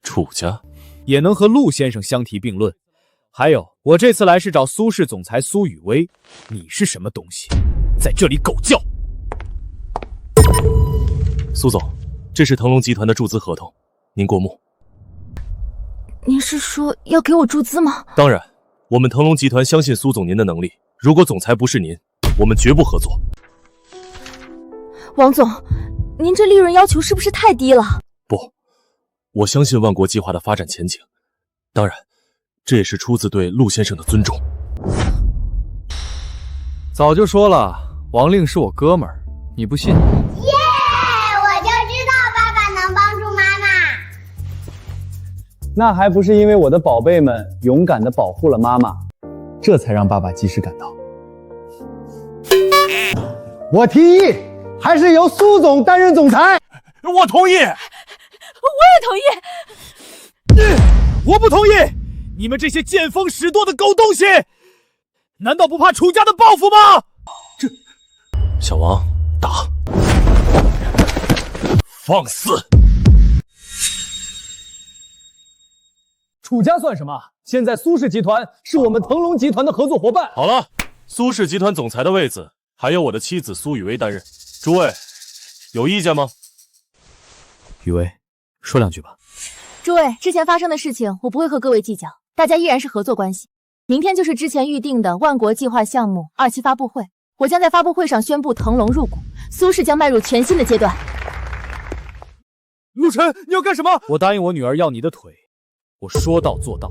楚家也能和陆先生相提并论。还有，我这次来是找苏氏总裁苏雨薇，你是什么东西，在这里狗叫？苏总，这是腾龙集团的注资合同，您过目。您是说要给我注资吗？当然，我们腾龙集团相信苏总您的能力，如果总裁不是您，我们绝不合作。王总，您这利润要求是不是太低了？不，我相信万国计划的发展前景，当然，这也是出自对陆先生的尊重。早就说了，王令是我哥们儿，你不信？耶！我就知道爸爸能帮助妈妈。那还不是因为我的宝贝们勇敢地保护了妈妈，这才让爸爸及时赶到。我提议，还是由苏总担任总裁。我同意。我也同意。我不同意！你们这些见风使舵的狗东西，难道不怕楚家的报复吗？小王，打！放肆！楚家算什么？现在苏氏集团是我们腾龙集团的合作伙伴。好了，苏氏集团总裁的位子还由我的妻子苏雨薇担任，诸位有意见吗？雨薇，说2句吧。诸位，之前发生的事情我不会和各位计较，大家依然是合作关系。明天就是之前预定的万国计划项目2期发布会，我将在发布会上宣布腾龙入股，苏氏将迈入全新的阶段。陆晨，你要干什么？我答应我女儿要你的腿，我说到做到。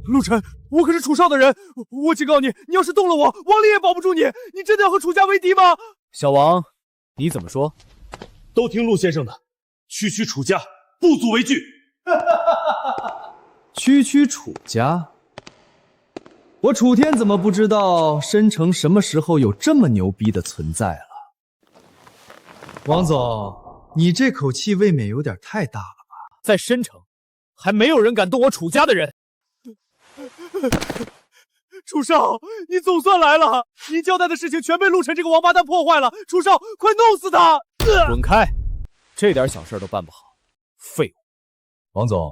陆晨，我可是楚少的人，我警告你，你要是动了我，王令也保不住你。你真的要和楚家为敌吗？小王，你怎么说？都听陆先生的，区区楚家，不足为惧。区区楚家，我楚天怎么不知道申城什么时候有这么牛逼的存在了？王总，你这口气未免有点太大了吧？在申城，还没有人敢动我楚家的人。楚少，你总算来了！您交代的事情全被陆晨这个王八蛋破坏了，楚少，快弄死他！滚开！这点小事都办不好，废物！王总，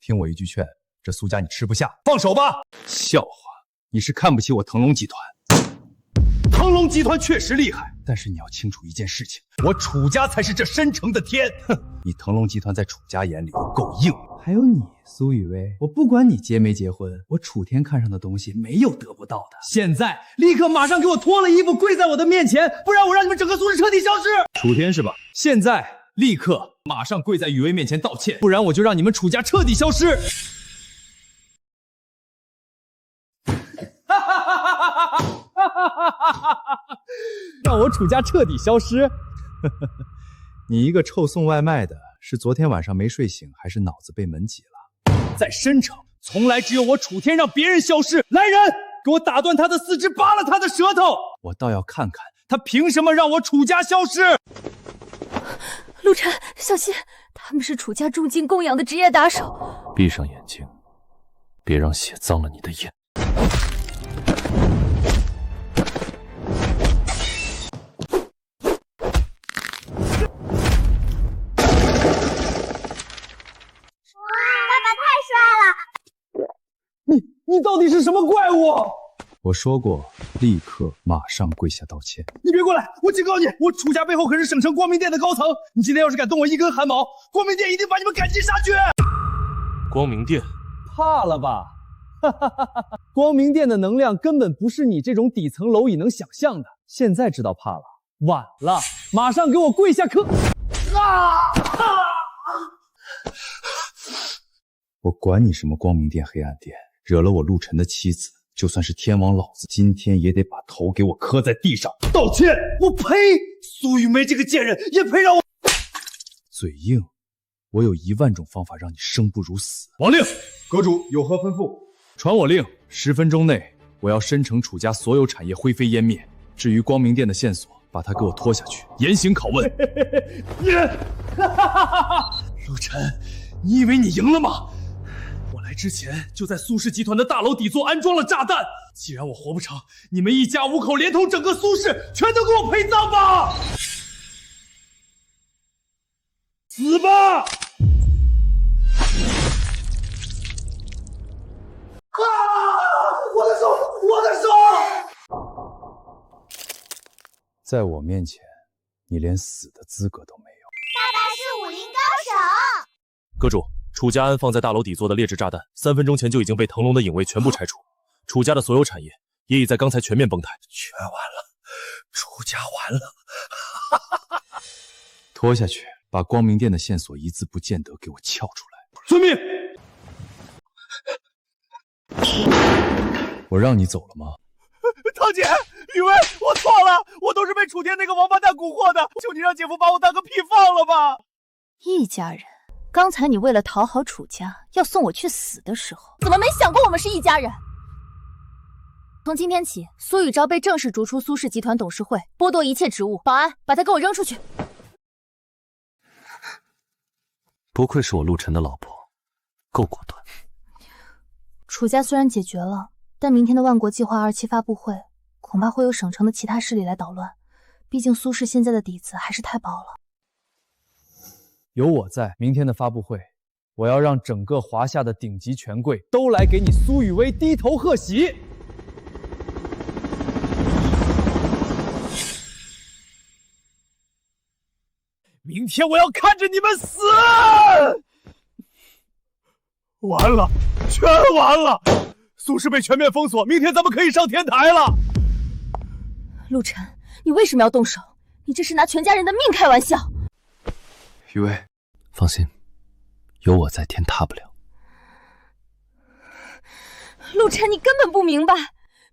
听我一句劝，这苏家你吃不下，放手吧！笑话，你是看不起我腾龙集团。腾龙集团确实厉害，但是你要清楚一件事情，我楚家才是这深城的天。哼，你腾龙集团在楚家眼里都够硬。还有你，苏雨薇，我不管你结没结婚，我楚天看上的东西没有得不到的。现在立刻马上给我脱了衣服，跪在我的面前，不然我让你们整个苏氏彻底消失。楚天是吧？现在立刻马上跪在雨薇面前道歉，不然我就让你们楚家彻底消失。让我楚家彻底消失？你一个臭送外卖的，是昨天晚上没睡醒，还是脑子被门挤了？在申城，从来只有我楚天让别人消失。来人，给我打断他的四肢，扒了他的舌头！我倒要看看他凭什么让我楚家消失！陆晨，小心，他们是楚家重金供养的职业打手。闭上眼睛，别让血脏了你的眼。你到底是什么怪物？我说过，立刻马上跪下道歉。你别过来！我警告你，我楚家背后可是省城光明殿的高层。你今天要是敢动我一根汗毛，光明殿一定把你们赶尽杀绝。光明殿，怕了吧？哈哈哈哈！光明殿的能量根本不是你这种底层蝼蚁能想象的。现在知道怕了，晚了！马上给我跪下磕！我管你什么光明殿、黑暗殿。惹了我陆晨的妻子，就算是天王老子，今天也得把头给我磕在地上道歉！我呸！苏雨梅这个贱人也配让我嘴硬！我有10000种方法让你生不如死。王令，阁主有何吩咐？传我令，10分钟内我要申城楚家所有产业灰飞烟灭。至于光明殿的线索，把他给我拖下去，严刑拷问。你，陆晨，你以为你赢了吗？我来之前就在苏氏集团的大楼底座安装了炸弹。既然我活不成，你们一家5口连同整个苏氏全都给我陪葬吧！死吧！啊！我的手，我的手！在我面前，你连死的资格都没有。爸爸是武林高手。阁主。楚家安放在大楼底座的劣质炸弹，3分钟前就已经被腾龙的影卫全部拆除，楚家的所有产业也已在刚才全面崩塌，全完了，楚家完了！拖下去，把光明殿的线索一字不见得给我撬出来。遵命。我让你走了吗？堂姐，雨薇，我错了，我都是被楚天那个王八蛋蛊惑的，求你让姐夫把我当个屁放了吧！一家人。刚才你为了讨好楚家，要送我去死的时候，怎么没想过我们是一家人？从今天起，苏雨钊被正式逐出苏氏集团董事会，剥夺一切职务。保安，把他给我扔出去！不愧是我陆晨的老婆，够果断。楚家虽然解决了，但明天的万国计划2期发布会，恐怕会有省城的其他势力来捣乱。毕竟苏氏现在的底子还是太薄了。有我在，明天的发布会，我要让整个华夏的顶级权贵都来给你苏雨薇低头贺喜。明天我要看着你们死！完了，全完了！苏氏被全面封锁，明天咱们可以上天台了。陆晨，你为什么要动手？你这是拿全家人的命开玩笑！雨薇，放心，有我在，天塌不了。陆晨，你根本不明白，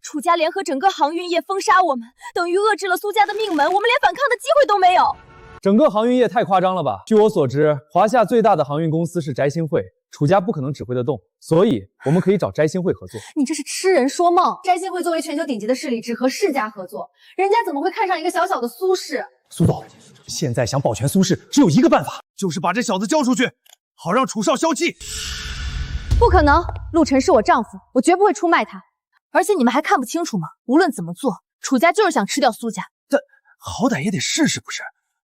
楚家联合整个航运业封杀我们，等于遏制了苏家的命门，我们连反抗的机会都没有。整个航运业太夸张了吧？据我所知，华夏最大的航运公司是翟新会，楚家不可能指挥得动，所以我们可以找翟新会合作。你这是痴人说梦！翟新会作为全球顶级的势力，只和世家合作，人家怎么会看上一个小小的苏氏？苏总，现在想保全苏氏，只有一个办法，就是把这小子交出去，好让楚少消气。不可能，陆晨是我丈夫，我绝不会出卖他。而且你们还看不清楚吗？无论怎么做，楚家就是想吃掉苏家。这好歹也得试试不是？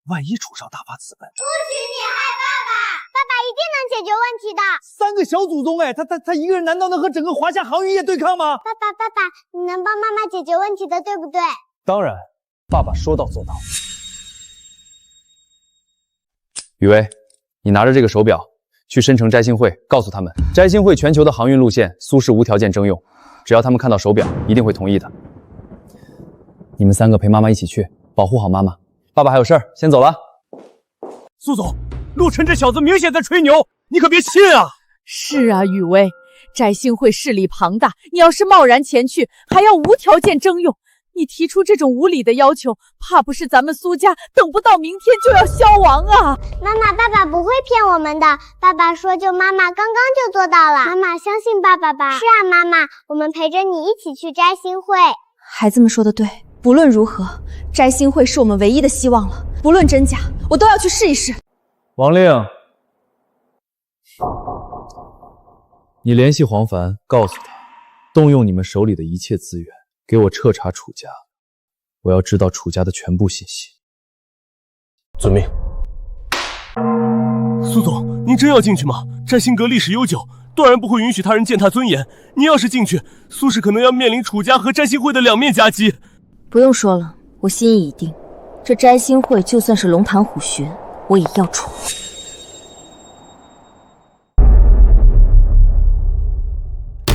万一楚少大发慈悲，不许你害爸爸，爸爸一定能解决问题的。3个小祖宗，哎，他一个人难道能和整个华夏航运业对抗吗？爸爸，你能帮妈妈解决问题的，对不对？当然，爸爸说到做到。雨薇，你拿着这个手表去申城摘星会，告诉他们摘星会全球的航运路线，苏氏无条件征用，只要他们看到手表，一定会同意的。你们3个陪妈妈一起去，保护好妈妈。爸爸还有事儿，先走了。苏总，陆晨这小子明显在吹牛，你可别信啊！是啊，雨薇，摘星会势力庞大，你要是贸然前去，还要无条件征用，你提出这种无理的要求，怕不是咱们苏家等不到明天就要消亡啊！妈妈，爸爸不会骗我们的，爸爸说救妈妈刚刚就做到了，妈妈相信爸爸吧。是啊，妈妈，我们陪着你一起去摘星会。孩子们说的对，不论如何，摘星会是我们唯一的希望了，不论真假，我都要去试一试。王令，你联系黄凡，告诉他，动用你们手里的一切资源，给我彻查楚家，我要知道楚家的全部信息。遵命。苏总，您真要进去吗？摘星阁历史悠久，断然不会允许他人践踏尊严。您要是进去，苏氏可能要面临楚家和摘星会的两面夹击。不用说了，我心意已定，这摘星会就算是龙潭虎穴，我也要闯。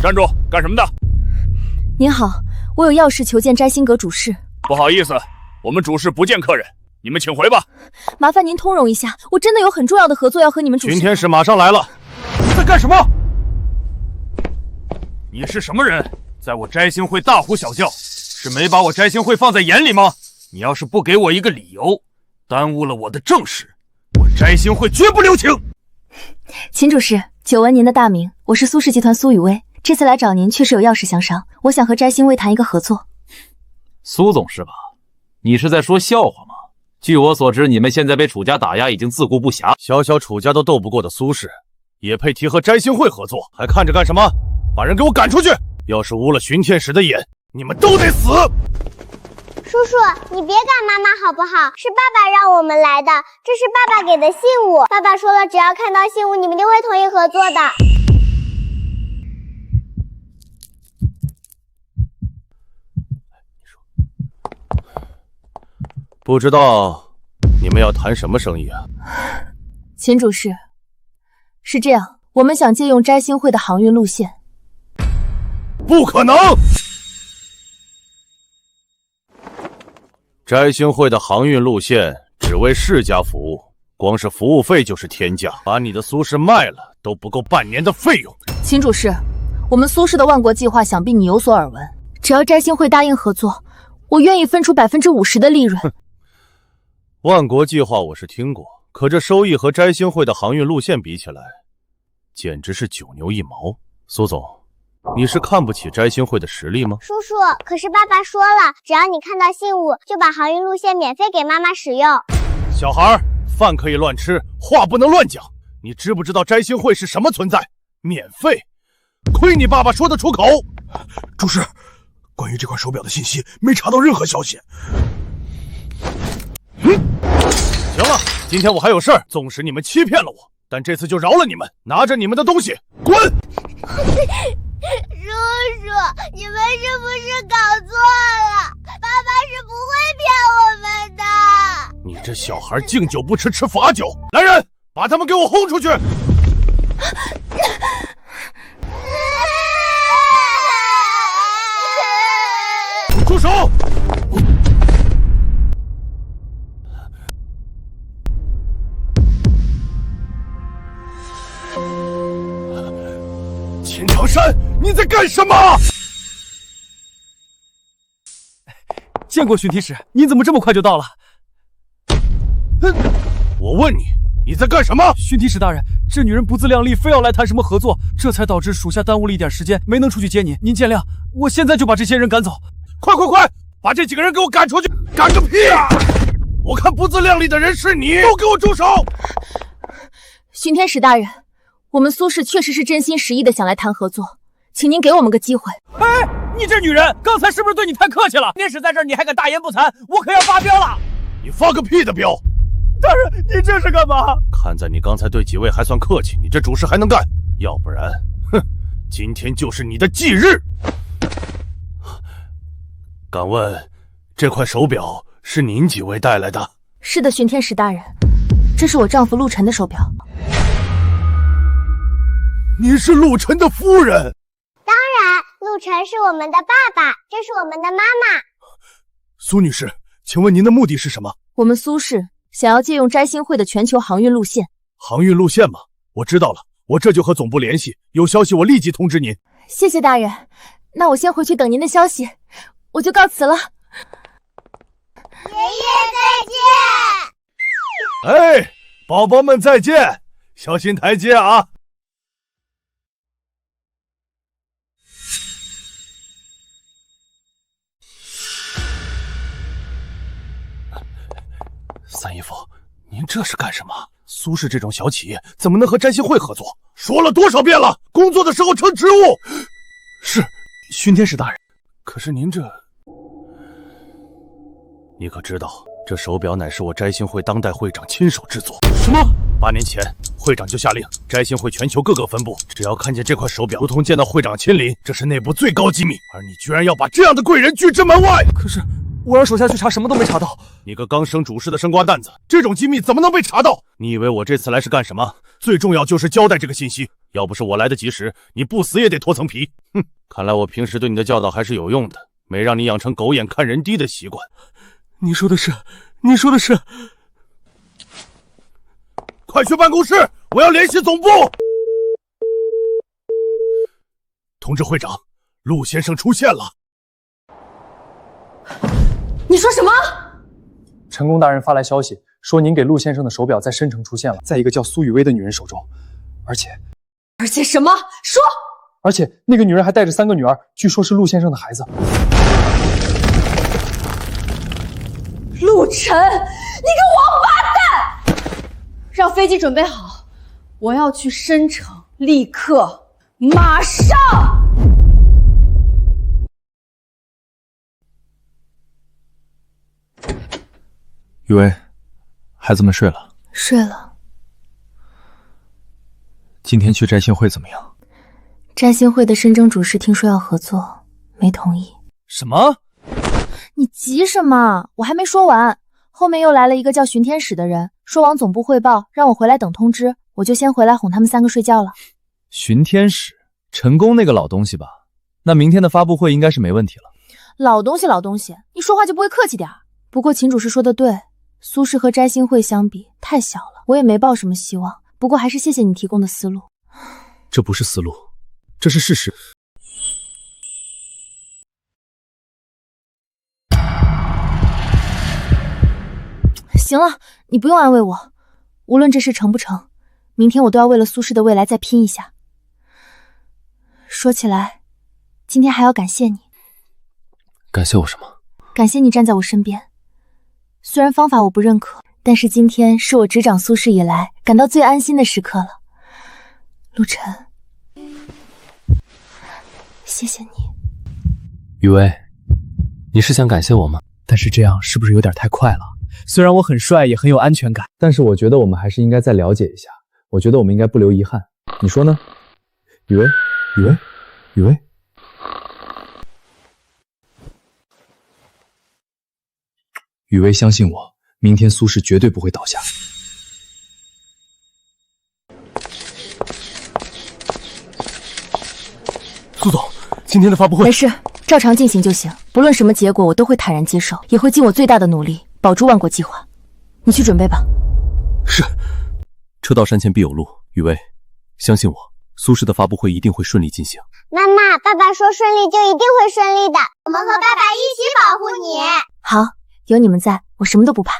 站住！干什么的？您好，我有要事求见摘星阁主事。不好意思，我们主事不见客人，你们请回吧。麻烦您通融一下，我真的有很重要的合作要和你们主事。巡天使马上来了。你在干什么？你是什么人？在我摘星会大呼小叫，是没把我摘星会放在眼里吗？你要是不给我一个理由，耽误了我的正事，我摘星会绝不留情。秦主事，久闻您的大名，我是苏氏集团苏雨薇。这次来找您，确实有要事相商。我想和摘星会谈一个合作。苏总是吧？你是在说笑话吗？据我所知，你们现在被楚家打压，已经自顾不暇。小小楚家都斗不过的苏氏，也配提和摘星会合作？还看着干什么？把人给我赶出去！要是污了巡天使的眼，你们都得死！叔叔，你别赶妈妈好不好？是爸爸让我们来的，这是爸爸给的信物。爸爸说了，只要看到信物，你们一定会同意合作的。不知道你们要谈什么生意啊？秦主事，是这样，我们想借用摘星会的航运路线。不可能！摘星会的航运路线只为世家服务，光是服务费就是天价，把你的苏氏卖了都不够半年的费用。秦主事，我们苏氏的万国计划想必你有所耳闻，只要摘星会答应合作，我愿意分出50%的利润。万国计划我是听过，可这收益和摘星会的航运路线比起来，简直是九牛一毛。苏总，你是看不起摘星会的实力吗？叔叔，可是爸爸说了，只要你看到信物，就把航运路线免费给妈妈使用。小孩，饭可以乱吃，话不能乱讲。你知不知道摘星会是什么存在？免费？亏你爸爸说得出口。主事，关于这块手表的信息没查到任何消息。行了，今天我还有事儿，纵使你们欺骗了我，但这次就饶了你们，拿着你们的东西滚！叔叔，你们是不是搞错了？爸爸是不会骗我们的。你这小孩敬酒不吃吃罚酒！来人，把他们给我轰出去！住手！秦长山，你在干什么？见过巡体使，您怎么这么快就到了？我问你，你在干什么？巡体使大人，这女人不自量力，非要来谈什么合作，这才导致属下耽误了一点时间，没能出去接您，您见谅。我现在就把这些人赶走。快，把这几个人给我赶出去！赶个屁啊！我看不自量力的人是你，都给我住手！巡天使大人，我们苏氏确实是真心实意的想来谈合作，请您给我们个机会。哎，你这女人，刚才是不是对你太客气了？面试在这儿，你还敢大言不惭，我可要发飙了！你发个屁的飙！大人，你这是干嘛？看在你刚才对几位还算客气，你这主事还能干，要不然，哼，今天就是你的忌日。敢问，这块手表是您几位带来的？是的，巡天使大人，这是我丈夫陆晨的手表。你是陆晨的夫人？当然，陆晨是我们的爸爸，这是我们的妈妈。苏女士，请问您的目的是什么？我们苏氏想要借用摘星会的全球航运路线。航运路线吗？我知道了，我这就和总部联系，有消息我立即通知您。谢谢大人，那我先回去等您的消息，我就告辞了。爷爷再见！哎，宝宝们再见，小心台阶啊！三姨夫，您这是干什么？苏氏这种小企业怎么能和摘星会合作？说了多少遍了，工作的时候称职务。是，巡天使大人。可是您这……你可知道，这手表乃是我摘星会当代会长亲手制作。什么？8年前，会长就下令，摘星会全球各个分部，只要看见这块手表，如同见到会长亲临，这是内部最高机密。而你居然要把这样的贵人拒之门外！可是我让手下去查，什么都没查到。你个刚升主事的生瓜蛋子，这种机密怎么能被查到？你以为我这次来是干什么？最重要就是交代这个信息。要不是我来得及时，你不死也得脱层皮。哼，看来我平时对你的教导还是有用的，没让你养成狗眼看人低的习惯。你说的是。快去办公室，我要联系总部。通知会长，陆先生出现了。你说什么？陈公大人发来消息，说您给陆先生的手表在申城出现了，在一个叫苏雨薇的女人手中，而且什么？说！而且那个女人还带着3个女儿，据说是陆先生的孩子。陆晨，你个王八蛋！让飞机准备好，我要去申城，立刻，马上！雨薇，孩子们睡了？睡了。今天去摘星会怎么样？摘星会的深征主事听说要合作，没同意。什么？你急什么？我还没说完，后面又来了一个叫巡天使的人，说往总部汇报，让我回来等通知，我就先回来哄他们3个睡觉了。巡天使，陈宫那个老东西吧？那明天的发布会应该是没问题了。老东西，你说话就不会客气点？不过秦主事说的对，苏氏和摘星会相比太小了，我也没抱什么希望。不过还是谢谢你提供的思路。这不是思路，这是事实。行了，你不用安慰我，无论这事成不成，明天我都要为了苏氏的未来再拼一下。说起来，今天还要感谢你。感谢我什么？感谢你站在我身边。虽然方法我不认可，但是今天是我执掌苏氏以来感到最安心的时刻了。陆晨，谢谢你。雨薇，你是想感谢我吗？但是这样是不是有点太快了？虽然我很帅，也很有安全感，但是我觉得我们还是应该再了解一下。我觉得我们应该不留遗憾，你说呢？雨薇，雨薇，相信我，明天苏氏绝对不会倒下。苏总，今天的发布会没事，照常进行就行。不论什么结果，我都会坦然接受，也会尽我最大的努力保住万国计划。你去准备吧。是。车到山前必有路，雨薇，相信我，苏氏的发布会一定会顺利进行。妈妈，爸爸说顺利就一定会顺利的，我们和爸爸一起保护你。好，有你们在，我什么都不怕。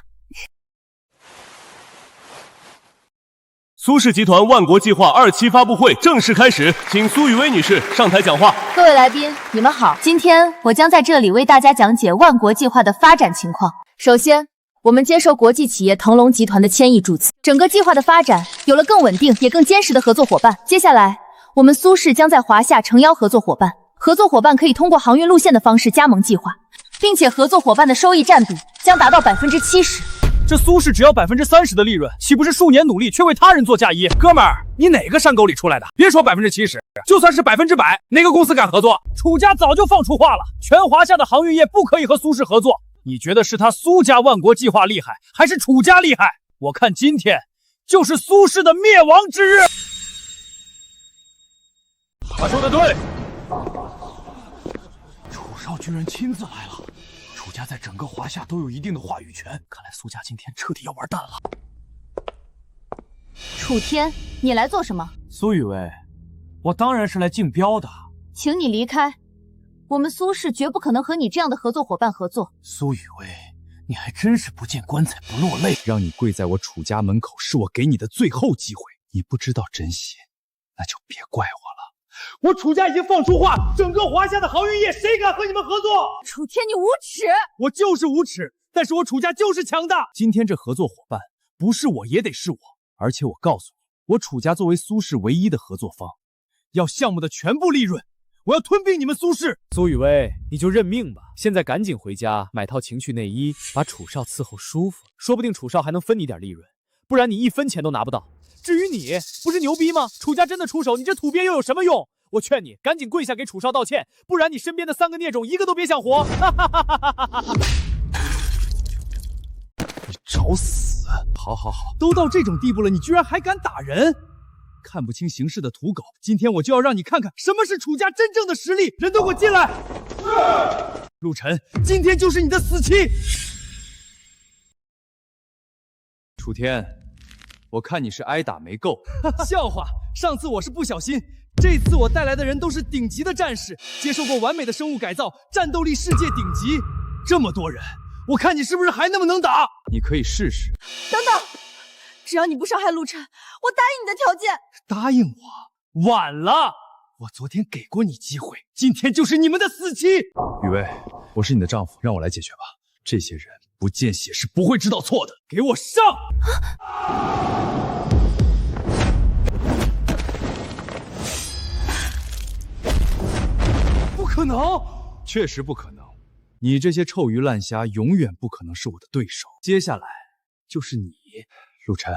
苏氏集团万国计划2期发布会正式开始，请苏雨薇女士上台讲话。各位来宾，你们好，今天我将在这里为大家讲解万国计划的发展情况。首先，我们接受国际企业腾龙集团的千亿注资，整个计划的发展有了更稳定也更坚实的合作伙伴。接下来，我们苏氏将在华夏诚邀合作伙伴，合作伙伴可以通过航运路线的方式加盟计划，并且合作伙伴的收益占比将达到70%。这苏氏只要30%的利润，岂不是数年努力却为他人做嫁衣？哥们儿，你哪个山沟里出来的？别说70%，就算是100%，哪个公司敢合作？楚家早就放出话了，全华夏的航运业不可以和苏氏合作。你觉得是他苏家万国计划厉害，还是楚家厉害？我看今天就是苏氏的灭亡之日。他说的对，楚少居然亲自来了。楚家在整个华夏都有一定的话语权，看来苏家今天彻底要完蛋了。楚天，你来做什么？苏雨薇，我当然是来竞标的。请你离开，我们苏氏绝不可能和你这样的合作伙伴合作。苏雨薇，你还真是不见棺材不落泪。让你跪在我楚家门口，是我给你的最后机会。你不知道珍惜，那就别怪我了。我楚家已经放出话，整个华夏的航运业谁敢和你们合作？楚天，你无耻！我就是无耻，但是我楚家就是强大。今天这合作伙伴不是我也得是我，而且我告诉你，我楚家作为苏氏唯一的合作方，要项目的全部利润，我要吞并你们苏氏。苏雨薇，你就认命吧，现在赶紧回家买套情趣内衣，把楚少伺候舒服，说不定楚少还能分你点利润，不然你1分钱都拿不到。至于你，不是牛逼吗？楚家真的出手，你这土鳖又有什么用？我劝你赶紧跪下给楚少道歉，不然你身边的3个孽种一个都别想活！你找死！好好好，都到这种地步了，你居然还敢打人！看不清形势的土狗，今天我就要让你看看什么是楚家真正的实力！人都给我进来！陆晨，今天就是你的死期！楚天，我看你是挨打没够。笑话，上次我是不小心。这次我带来的人都是顶级的战士，接受过完美的生物改造，战斗力世界顶级。这么多人，我看你是不是还那么能打？你可以试试。等等，只要你不伤害陆晨，我答应你的条件。答应我？晚了，我昨天给过你机会，今天就是你们的死期。雨薇，我是你的丈夫，让我来解决吧。这些人不见血是不会知道错的，给我上！不可能，确实不可能。你这些臭鱼烂虾永远不可能是我的对手。接下来就是你，陆晨，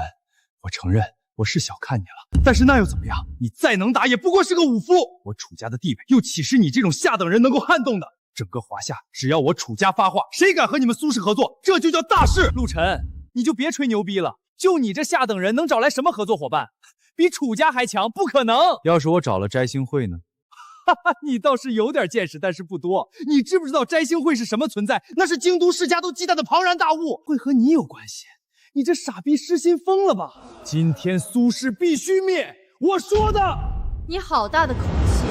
我承认我是小看你了，但是那又怎么样？你再能打也不过是个武夫。我楚家的地位又岂是你这种下等人能够撼动的？整个华夏，只要我楚家发话，谁敢和你们苏氏合作，这就叫大事。陆晨，你就别吹牛逼了，就你这下等人能找来什么合作伙伴？比楚家还强？不可能。要是我找了摘星会呢？哈哈，你倒是有点见识，但是不多。你知不知道摘星会是什么存在？那是京都世家都忌惮的庞然大物，会和你有关系？你这傻逼失心疯了吧？今天苏氏必须灭！我说的。你好大的口气！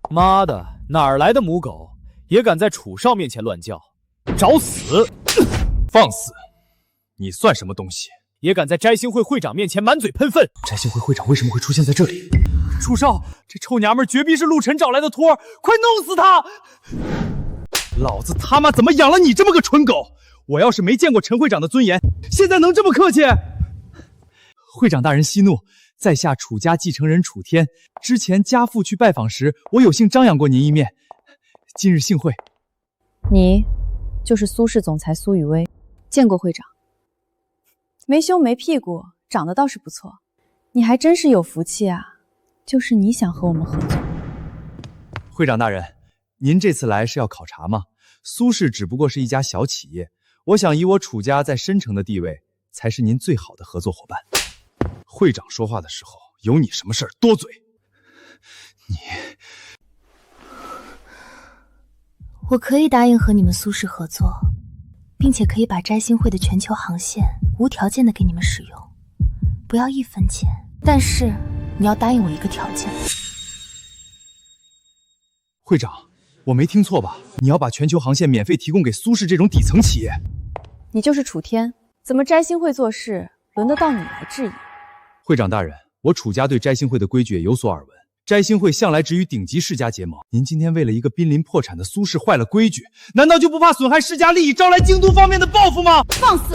妈的，哪儿来的母狗，也敢在楚少面前乱叫，找死！放肆！你算什么东西？也敢在摘星会会长面前满嘴喷粪！摘星会会长为什么会出现在这里？楚少，这臭娘们绝逼是陆晨找来的托，快弄死他！老子他妈怎么养了你这么个蠢狗？我要是没见过陈会长的尊严，现在能这么客气？会长大人息怒，在下楚家继承人楚天。之前家父去拜访时，我有幸张扬过您一面。今日幸会。你就是苏氏总裁苏雨薇，见过会长。没胸没屁股，长得倒是不错。你还真是有福气啊！就是你想和我们合作。会长大人，您这次来是要考察吗？苏氏只不过是一家小企业，我想以我楚家在申城的地位，才是您最好的合作伙伴。会长说话的时候，有你什么事儿多嘴。我可以答应和你们苏氏合作，并且可以把摘星会的全球航线无条件的给你们使用，不要1分钱。但是你要答应我一个条件。会长，我没听错吧？你要把全球航线免费提供给苏氏这种底层企业？你就是楚天，怎么摘星会做事，轮得到你来质疑？会长大人，我楚家对摘星会的规矩也有所耳闻，摘星会向来只与顶级世家结盟，您今天为了一个濒临破产的苏氏坏了规矩，难道就不怕损害世家利益，招来京都方面的报复吗？放肆！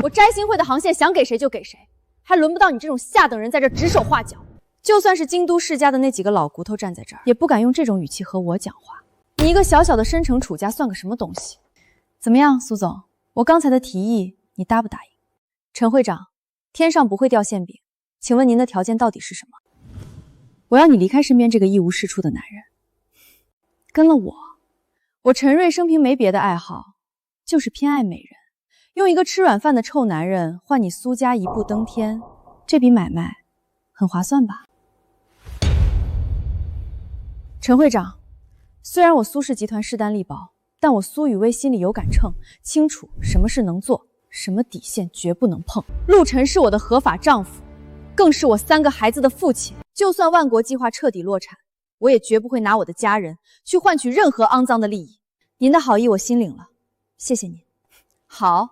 我摘星会的航线想给谁就给谁，还轮不到你这种下等人在这指手画脚。就算是京都世家的那几个老骨头站在这儿，也不敢用这种语气和我讲话。你一个小小的深城楚家算个什么东西？怎么样，苏总，我刚才的提议你答不答应？陈会长，天上不会掉馅饼，请问您的条件到底是什么？我要你离开身边这个一无是处的男人，跟了我。我陈瑞生平没别的爱好，就是偏爱美人。用一个吃软饭的臭男人换你苏家一步登天，这笔买卖很划算吧？陈会长，虽然我苏氏集团势单力薄，但我苏雨薇心里有杆秤，清楚什么是能做，什么底线绝不能碰。陆晨是我的合法丈夫，更是我3个孩子的父亲。就算万国计划彻底落产，我也绝不会拿我的家人去换取任何肮脏的利益。您的好意我心领了，谢谢您。好，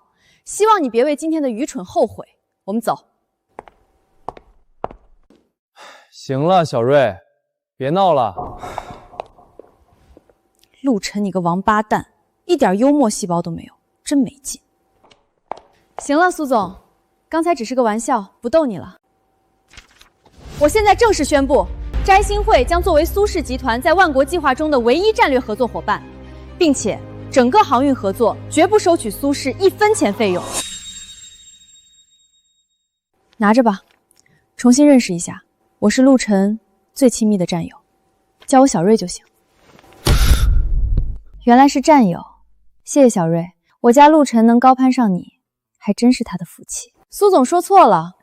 希望你别为今天的愚蠢后悔。我们走。行了，小瑞，别闹了。陆晨，你个王八蛋，一点幽默细胞都没有，真没劲。行了，苏总，刚才只是个玩笑，不逗你了。我现在正式宣布，摘星会将作为苏氏集团在万国计划中的唯一战略合作伙伴，并且整个航运合作绝不收取苏氏1分钱费用。拿着吧，重新认识一下，我是陆晨最亲密的战友，叫我小瑞就行。原来是战友，谢谢小瑞，我家陆晨能高攀上你，还真是他的福气。苏总说错了，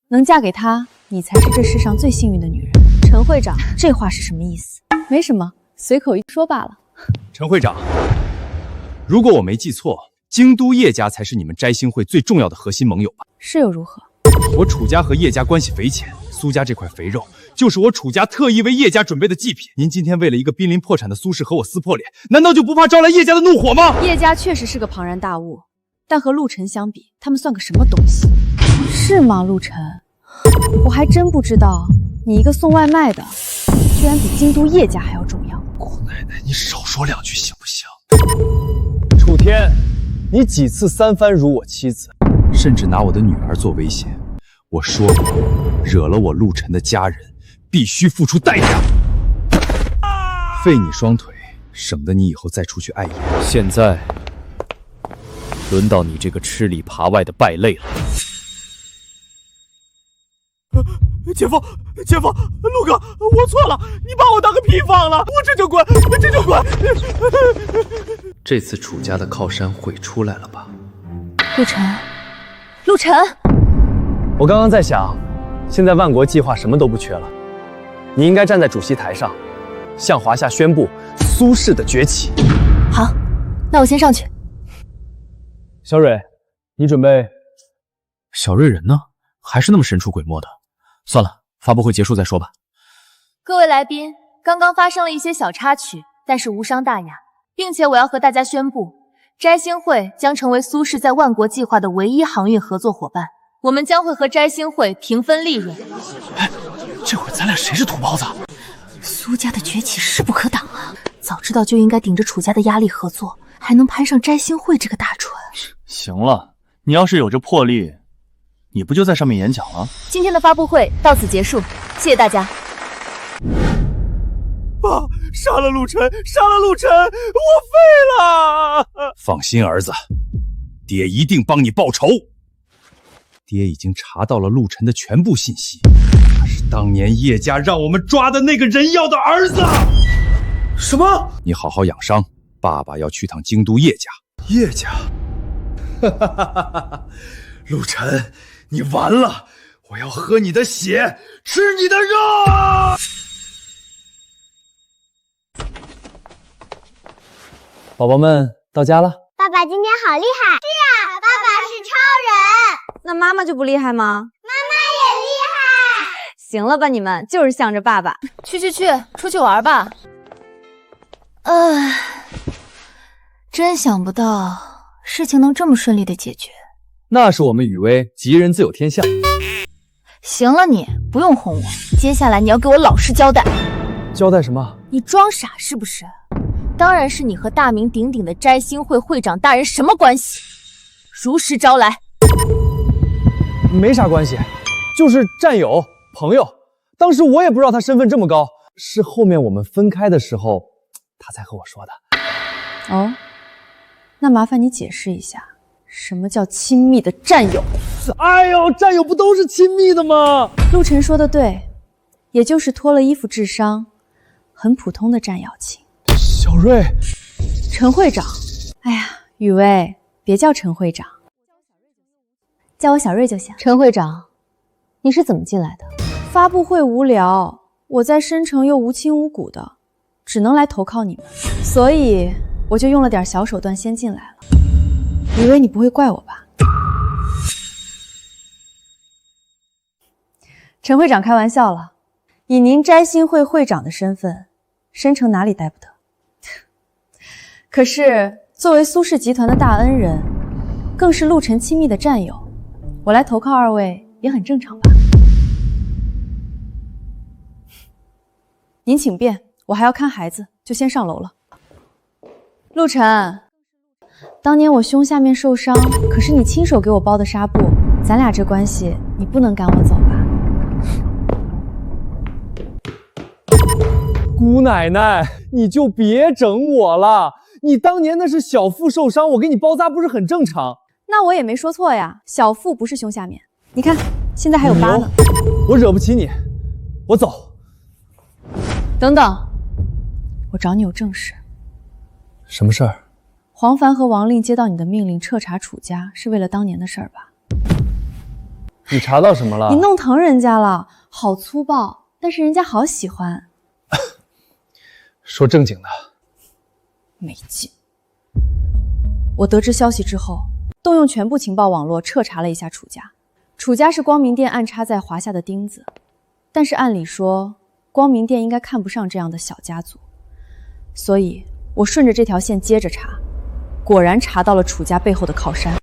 能嫁给他，你才是这世上最幸运的女人。陈会长，这话是什么意思？没什么，随口一说罢了。陈会长，如果我没记错，京都叶家才是你们摘星会最重要的核心盟友吧？是又如何？我楚家和叶家关系匪浅，苏家这块肥肉就是我楚家特意为叶家准备的祭品。您今天为了一个濒临破产的苏氏和我撕破脸，难道就不怕招来叶家的怒火吗？叶家确实是个庞然大物，但和陆晨相比，他们算个什么东西？是吗，陆晨？我还真不知道，你一个送外卖的，居然比京都叶家还要重要。姑奶奶，你少说2句行不行？楚天，你几次3番辱我妻子，甚至拿我的女儿做威胁。我说过，惹了我陆晨的家人，必须付出代价。废你双腿，省得你以后再出去碍眼。现在轮到你这个吃里扒外的败类了。姐夫，陆哥，我错了，你把我当个屁放了，我这就滚。这次楚家的靠山会出来了吧？陆晨，我刚刚在想，现在万国计划什么都不缺了，你应该站在主席台上，向华夏宣布苏氏的崛起。好，那我先上去。小蕊，你准备？小瑞人呢？还是那么神出鬼没的。算了，发布会结束再说吧。各位来宾，刚刚发生了一些小插曲，但是无伤大雅，并且我要和大家宣布，摘星会将成为苏氏在万国计划的唯一航运合作伙伴，我们将会和摘星会平分利润。哎，这会咱俩谁是土包子？苏家的崛起势不可挡啊！早知道就应该顶着楚家的压力合作，还能攀上摘星会这个大船。行了，你要是有这魄力，你不就在上面演讲了？今天的发布会到此结束，谢谢大家。爸，杀了陆晨，我废了！放心，儿子，爹一定帮你报仇。爹已经查到了陆晨的全部信息，他是当年叶家让我们抓的那个人妖的儿子。什么？你好好养伤，爸爸要去趟京都叶家。叶家？陆晨，你完了！我要喝你的血，吃你的肉！宝宝们到家了。爸爸今天好厉害！是啊，爸爸是超人。那妈妈就不厉害吗？妈妈也厉害。行了吧，你们就是向着爸爸。去，出去玩吧。真想不到事情能这么顺利的解决。那是我们雨薇吉人自有天相。行了你，不用哄我，接下来你要给我老实交代。交代什么？你装傻是不是？当然是你和大名鼎鼎的摘星会会长大人什么关系？如实招来。没啥关系，就是战友、朋友。当时我也不知道他身份这么高，是后面我们分开的时候，他才和我说的。哦，那麻烦你解释一下，什么叫亲密的战友？哎呦，战友不都是亲密的吗？陆晨说的对，也就是脱了衣服治伤，很普通的战友情。小瑞，陈会长，哎呀，雨薇，别叫陈会长，叫我小瑞就行。陈会长，你是怎么进来的？发布会无聊，我在申城又无亲无故的，只能来投靠你们，所以我就用了点小手段先进来了。雨薇，你不会怪我吧？陈会长开玩笑了，以您摘星会会长的身份，申城哪里待不得？可是作为苏氏集团的大恩人，更是陆晨亲密的战友，我来投靠二位也很正常吧？您请便，我还要看孩子，就先上楼了。陆晨，当年我胸下面受伤，可是你亲手给我包的纱布，咱俩这关系，你不能赶我走吧？姑奶奶，你就别整我了。你当年那是小腹受伤，我给你包扎不是很正常？那我也没说错呀，小腹不是胸下面，你看现在还有疤呢。我惹不起你，我走。等等，我找你有正事。什么事儿？黄凡和王令接到你的命令彻查楚家，是为了当年的事儿吧？你查到什么了？你弄疼人家了，好粗暴，但是人家好喜欢。说正经的。没劲。我得知消息之后，动用全部情报网络彻查了一下楚家。楚家是光明殿安插在华夏的钉子，但是按理说，光明殿应该看不上这样的小家族，所以我顺着这条线接着查，果然查到了楚家背后的靠山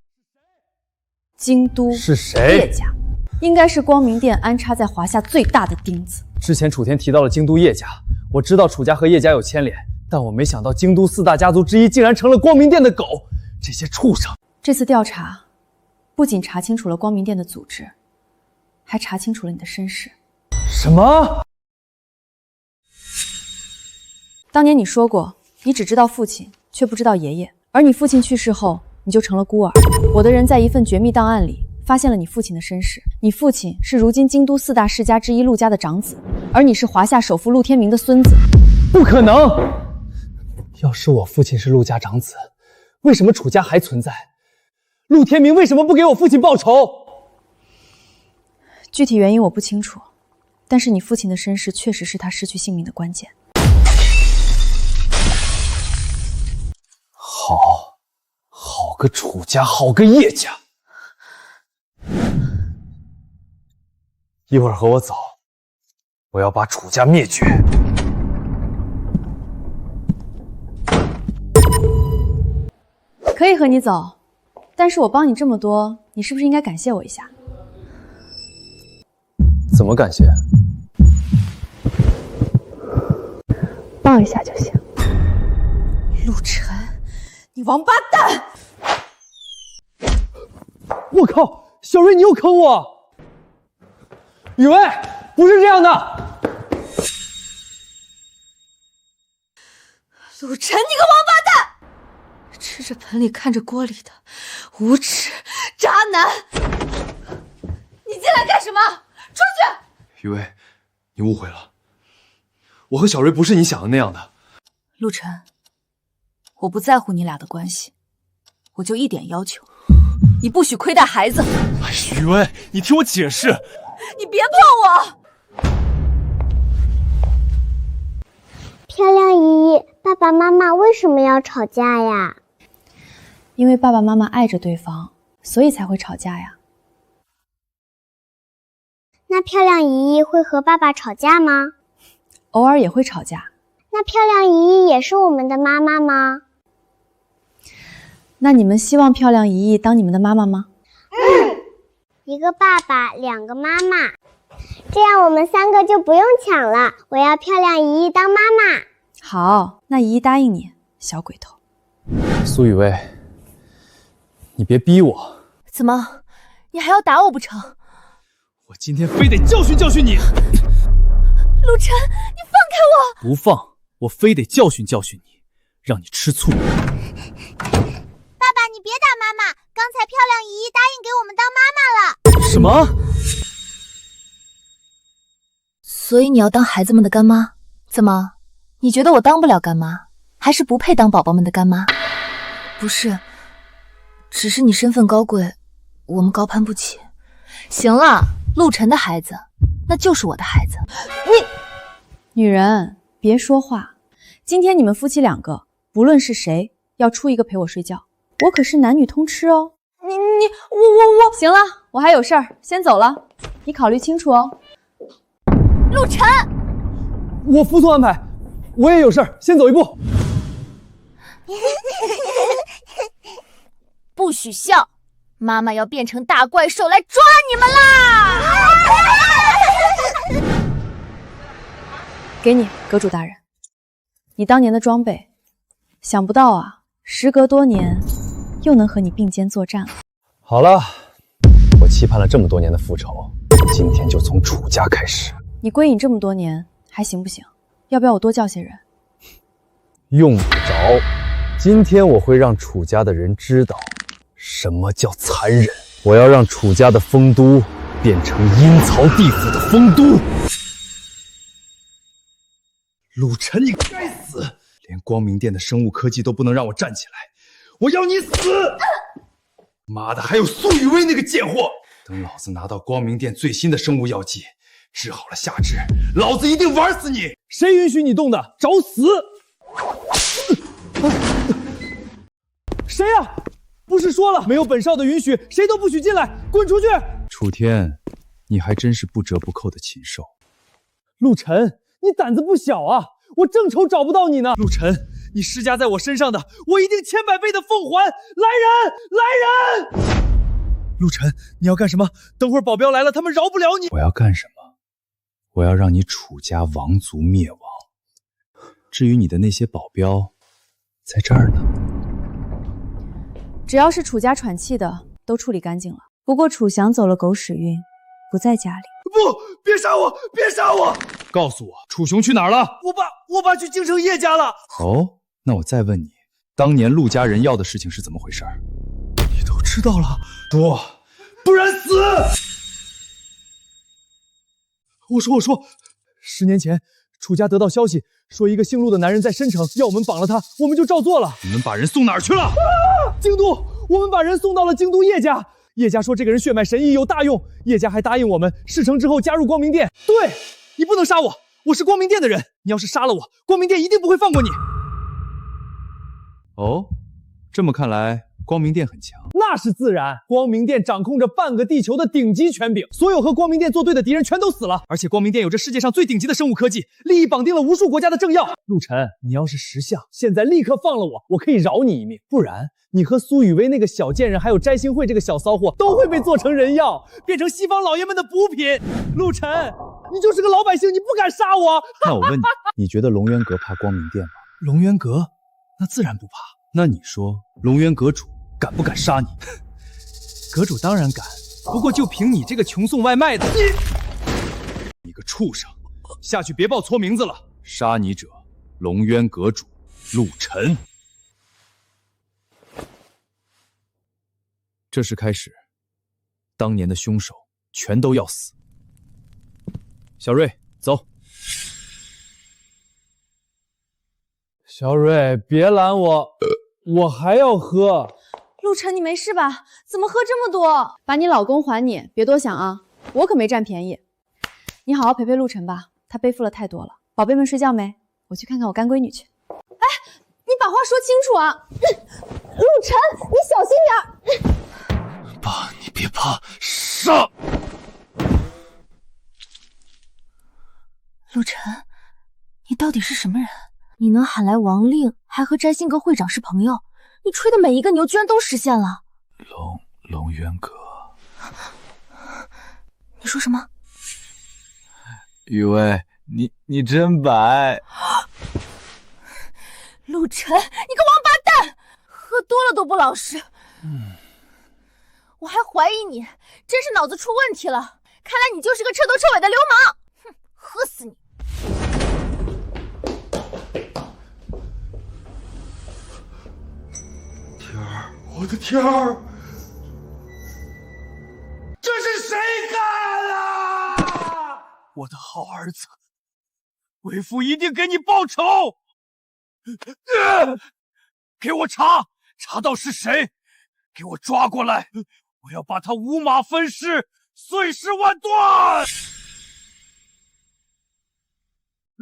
——京都是谁？叶家，应该是光明殿安插在华夏最大的钉子。之前楚天提到了京都叶家，我知道楚家和叶家有牵连，但我没想到京都四大家族之一竟然成了光明殿的狗，这些畜生！这次调查不仅查清楚了光明殿的组织，还查清楚了你的身世。什么？当年你说过，你只知道父亲，却不知道爷爷，而你父亲去世后，你就成了孤儿。我的人在一份绝密档案里发现了你父亲的身世，你父亲是如今京都四大世家之一陆家的长子，而你是华夏首富陆天明的孙子。不可能！要是我父亲是陆家长子，为什么楚家还存在？陆天明为什么不给我父亲报仇？具体原因我不清楚，但是你父亲的身世确实是他失去性命的关键。好个楚家，好个叶家！一会儿和我走，我要把楚家灭绝。可以和你走，但是我帮你这么多，你是不是应该感谢我一下？怎么感谢？抱一下就行。陆晨，你王八蛋！我靠，小瑞你又坑我！雨薇，不是这样的！陆晨，你个王八蛋！吃着盆里看着锅里的，无耻渣男！你进来干什么？出去！雨薇，你误会了，我和小瑞不是你想的那样的。陆晨，我不在乎你俩的关系，我就一点要求，你不许亏待孩子。雨薇，你听我解释。你别碰我！漂亮姨姨，爸爸妈妈为什么要吵架呀？因为爸爸妈妈爱着对方，所以才会吵架呀。那漂亮姨姨会和爸爸吵架吗？偶尔也会吵架。那漂亮姨姨也是我们的妈妈吗？那你们希望漂亮姨姨当你们的妈妈吗？一个爸爸，两个妈妈。这样我们3个就不用抢了。我要漂亮姨姨当妈妈。好，那姨姨答应你，小鬼头。苏雨薇，你别逼我。怎么，你还要打我不成？我今天非得教训教训你！陆晨，你放开我！不放，我非得教训教训你，让你吃醋。爸爸，你别打妈妈，刚才漂亮姨姨答应给我们当妈妈了。什么？所以你要当孩子们的干妈？怎么，你觉得我当不了干妈，还是不配当宝宝们的干妈？不是，只是你身份高贵，我们高攀不起。行了，陆晨的孩子，那就是我的孩子。女人别说话，今天你们夫妻2个，不论是谁，要出一个陪我睡觉，我可是男女通吃哦。我行了，我还有事儿，先走了，你考虑清楚哦。陆晨，我服从安排，我也有事儿，先走一步。不许笑，妈妈要变成大怪兽来抓你们啦！给你，阁主大人，你当年的装备，想不到啊，时隔多年，又能和你并肩作战了。好了，我期盼了这么多年的复仇，今天就从楚家开始。你归隐这么多年，还行不行？要不要我多叫些人？用不着，今天我会让楚家的人知道什么叫残忍。我要让楚家的丰都变成阴曹地府的丰都。陆晨，你该死！连光明殿的生物科技都不能让我站起来，我要你死！妈的，还有苏雨薇那个贱货！等老子拿到光明殿最新的生物药剂，治好了夏至，老子一定玩死你！谁允许你动的？找死！谁呀？不是说了，没有本少的允许，谁都不许进来，滚出去！楚天，你还真是不折不扣的禽兽。陆晨，你胆子不小啊！我正愁找不到你呢。陆晨，你施加在我身上的，我一定千百倍的奉还！来人，来人！陆晨，你要干什么？等会儿保镖来了，他们饶不了你。我要干什么？我要让你楚家王族灭亡。至于你的那些保镖，在这儿呢。只要是楚家喘气的，都处理干净了。不过楚翔走了狗屎运，不在家里。不，别杀我，别杀我！告诉我，楚雄去哪儿了？我爸去京城叶家了。哦，那我再问你，当年陆家人要的事情是怎么回事？你都知道了？说，不然死！我说，10年前楚家得到消息，说一个姓陆的男人在申城，要我们绑了他，我们就照做了。你们把人送哪儿去了？京都，我们把人送到了京都叶家。叶家说这个人血脉神医有大用，叶家还答应我们事成之后加入光明殿。对，你不能杀我，我是光明殿的人，你要是杀了我，光明殿一定不会放过你。哦，这么看来，光明殿很强。那是自然，光明殿掌控着半个地球的顶级权柄，所有和光明殿作对的敌人全都死了。而且光明殿有着世界上最顶级的生物科技，利益绑定了无数国家的政要。陆晨，你要是识相，现在立刻放了我，我可以饶你一命。不然，你和苏雨薇那个小贱人，还有摘星会这个小骚货，都会被做成人药，变成西方老爷们的补品。陆晨，你就是个老百姓，你不敢杀我。那我问你，你觉得龙渊阁怕光明殿吗？龙渊阁，那自然不怕。那你说，龙渊阁主敢不敢杀你？阁主当然敢，不过就凭你这个穷送外卖的，你个畜生，下去别报错名字了。杀你者，龙渊阁主陆晨。这是开始，当年的凶手全都要死。小瑞，走。小瑞，别拦我，我还要喝。陆晨，你没事吧？怎么喝这么多？把你老公还你，别多想啊，我可没占便宜。你好好陪陪陆晨吧，他背负了太多了。宝贝们睡觉没？我去看看我干闺女去。哎，你把话说清楚啊！陆晨，你小心点。爸，你别怕，杀！陆晨，你到底是什么人？你能喊来王令，还和摘星阁会长是朋友，你吹的每一个牛居然都实现了。龙渊阁，你说什么？雨薇，你真白。陆晨，你个王八蛋，喝多了都不老实。我还怀疑你真是脑子出问题了，看来你就是个彻头彻尾的流氓。哼，喝死你！天儿，我的天儿，这是谁干的？我的好儿子，为父一定给你报仇！给我查到是谁，给我抓过来，我要把他五马分尸，碎尸万段！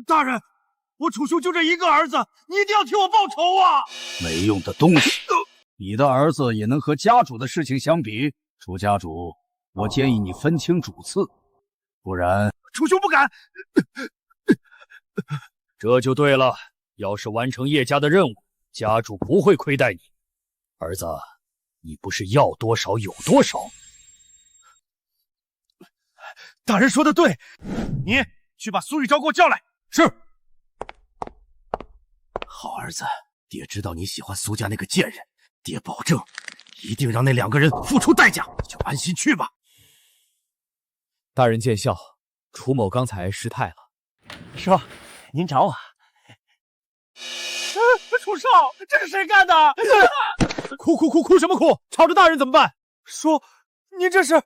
大人，我楚雄就这一个儿子，你一定要替我报仇啊！没用的东西，你的儿子也能和家主的事情相比？楚家主，我建议你分清主次，不然……楚雄不敢。这就对了，要是完成叶家的任务，家主不会亏待你。儿子，你不是要多少有多少。大人说的对，你去把苏玉昭给我叫来。是。好儿子，爹知道你喜欢苏家那个贱人，爹保证一定让那2个人付出代价，你就安心去吧。大人见笑，楚某刚才失态了。说，您找我。楚少，这是谁干的？哭什么哭？吵着大人怎么办？说，您这是……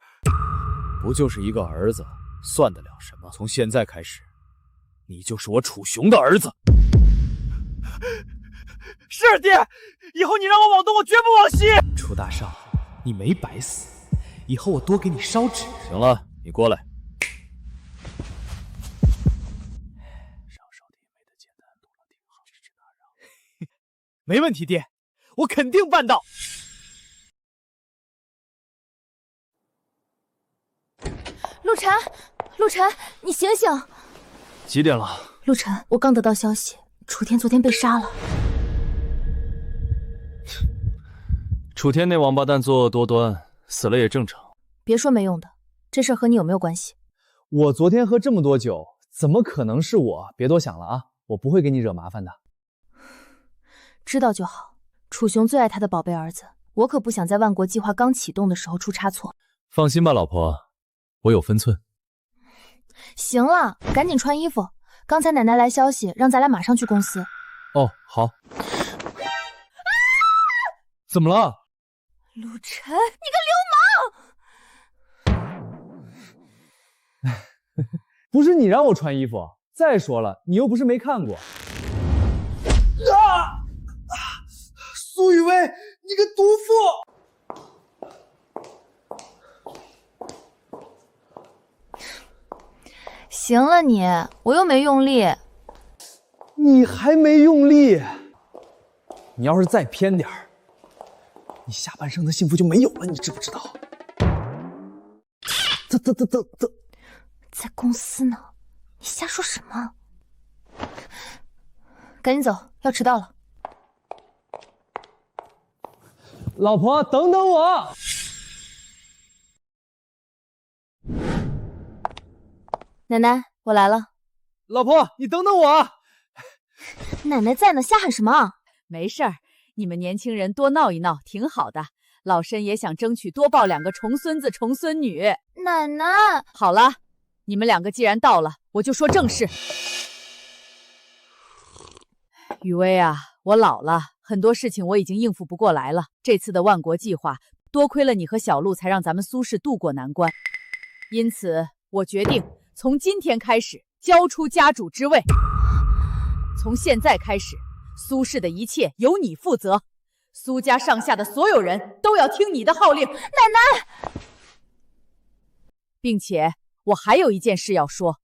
不就是一个儿子，算得了什么？从现在开始，你就是我楚雄的儿子。是爹，以后你让我往东，我绝不往西。楚大少，你没白死，以后我多给你烧纸。行了，你过来。没问题，爹，我肯定办到。陆晨，你醒醒！几点了？陆晨，我刚得到消息，楚天昨天被杀了。楚天那王八蛋作恶多端，死了也正常。别说没用的，这事儿和你有没有关系？我昨天喝这么多酒，怎么可能是我？别多想了啊，我不会给你惹麻烦的。知道就好。楚雄最爱他的宝贝儿子，我可不想在万国计划刚启动的时候出差错。放心吧，老婆，我有分寸。行了，赶紧穿衣服。刚才奶奶来消息，让咱俩马上去公司。哦，好。怎么了？陆晨，你个流氓！不是你让我穿衣服。再说了，你又不是没看过。苏雨薇，你个毒妇！行了你，我又没用力。你还没用力？你要是再偏点儿，你下半生的幸福就没有了，你知不知道？在公司呢，你瞎说什么？赶紧走，要迟到了。老婆，等等我！奶奶，我来了。老婆，你等等我！奶奶在呢，瞎喊什么？没事儿，你们年轻人多闹一闹，挺好的。老身也想争取多抱2个重孙子、重孙女。奶奶，好了，你们2个既然到了，我就说正事。雨薇啊，我老了，很多事情我已经应付不过来了。这次的万国计划，多亏了你和小鹿，才让咱们苏氏渡过难关。因此，我决定从今天开始交出家主之位。从现在开始，苏氏的一切由你负责。苏家上下的所有人都要听你的号令。奶奶，并且我还有一件事要说，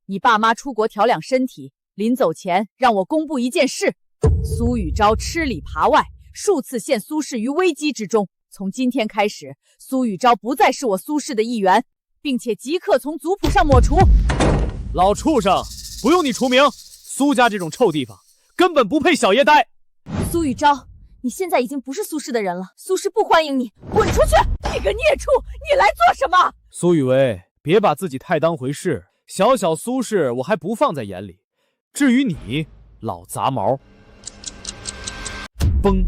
你爸妈出国调养身体，临走前让我公布一件事：苏雨昭吃里扒外，数次陷苏氏于危机之中。从今天开始，苏雨昭不再是我苏氏的一员，并且即刻从族谱上抹除。老畜生，不用你除名，苏家这种臭地方根本不配小爷待。苏雨昭，你现在已经不是苏氏的人了，苏氏不欢迎你，滚出去！你个孽畜，你来做什么？苏雨薇，别把自己太当回事。小小苏氏我还不放在眼里，至于你老杂毛，崩！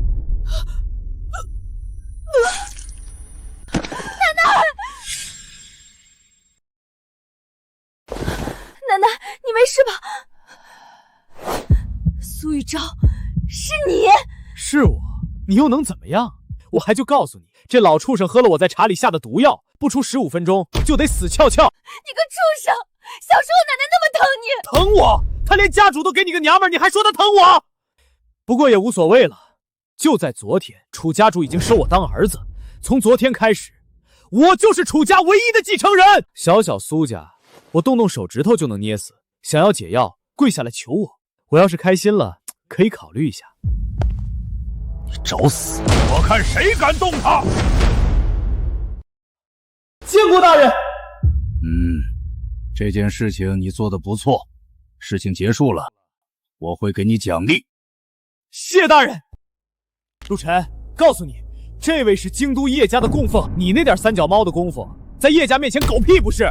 奶奶，你没事吧？苏玉昭，是你？是我，你又能怎么样？我还就告诉你，这老畜生喝了我在茶里下的毒药，不出15分钟就得死翘翘。你个畜生！小时候奶奶那么疼你，疼我？他连家主都给你个娘们儿，你还说他疼我？不过也无所谓了。就在昨天，楚家主已经收我当儿子，从昨天开始，我就是楚家唯一的继承人。小小苏家，我动动手指头就能捏死。想要解药，跪下来求我。我要是开心了，可以考虑一下。你找死！我看谁敢动他！见过大人。这件事情你做得不错，事情结束了，我会给你奖励。谢大人。陆晨，告诉你，这位是京都叶家的供奉，你那点三脚猫的功夫，在叶家面前狗屁不是。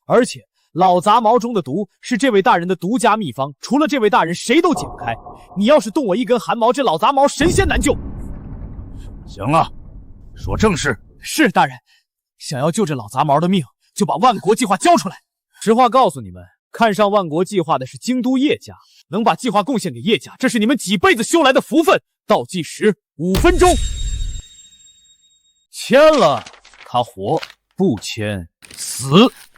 而且老杂毛中的毒是这位大人的独家秘方，除了这位大人谁都解不开。你要是动我一根汗毛，这老杂毛神仙难救。行了，说正事。是大人，想要救这老杂毛的命，就把万国计划交出来。实话告诉你们，看上万国计划的是京都叶家，能把计划贡献给叶家，这是你们几辈子修来的福分。倒计时5分钟，签了他活，不签死。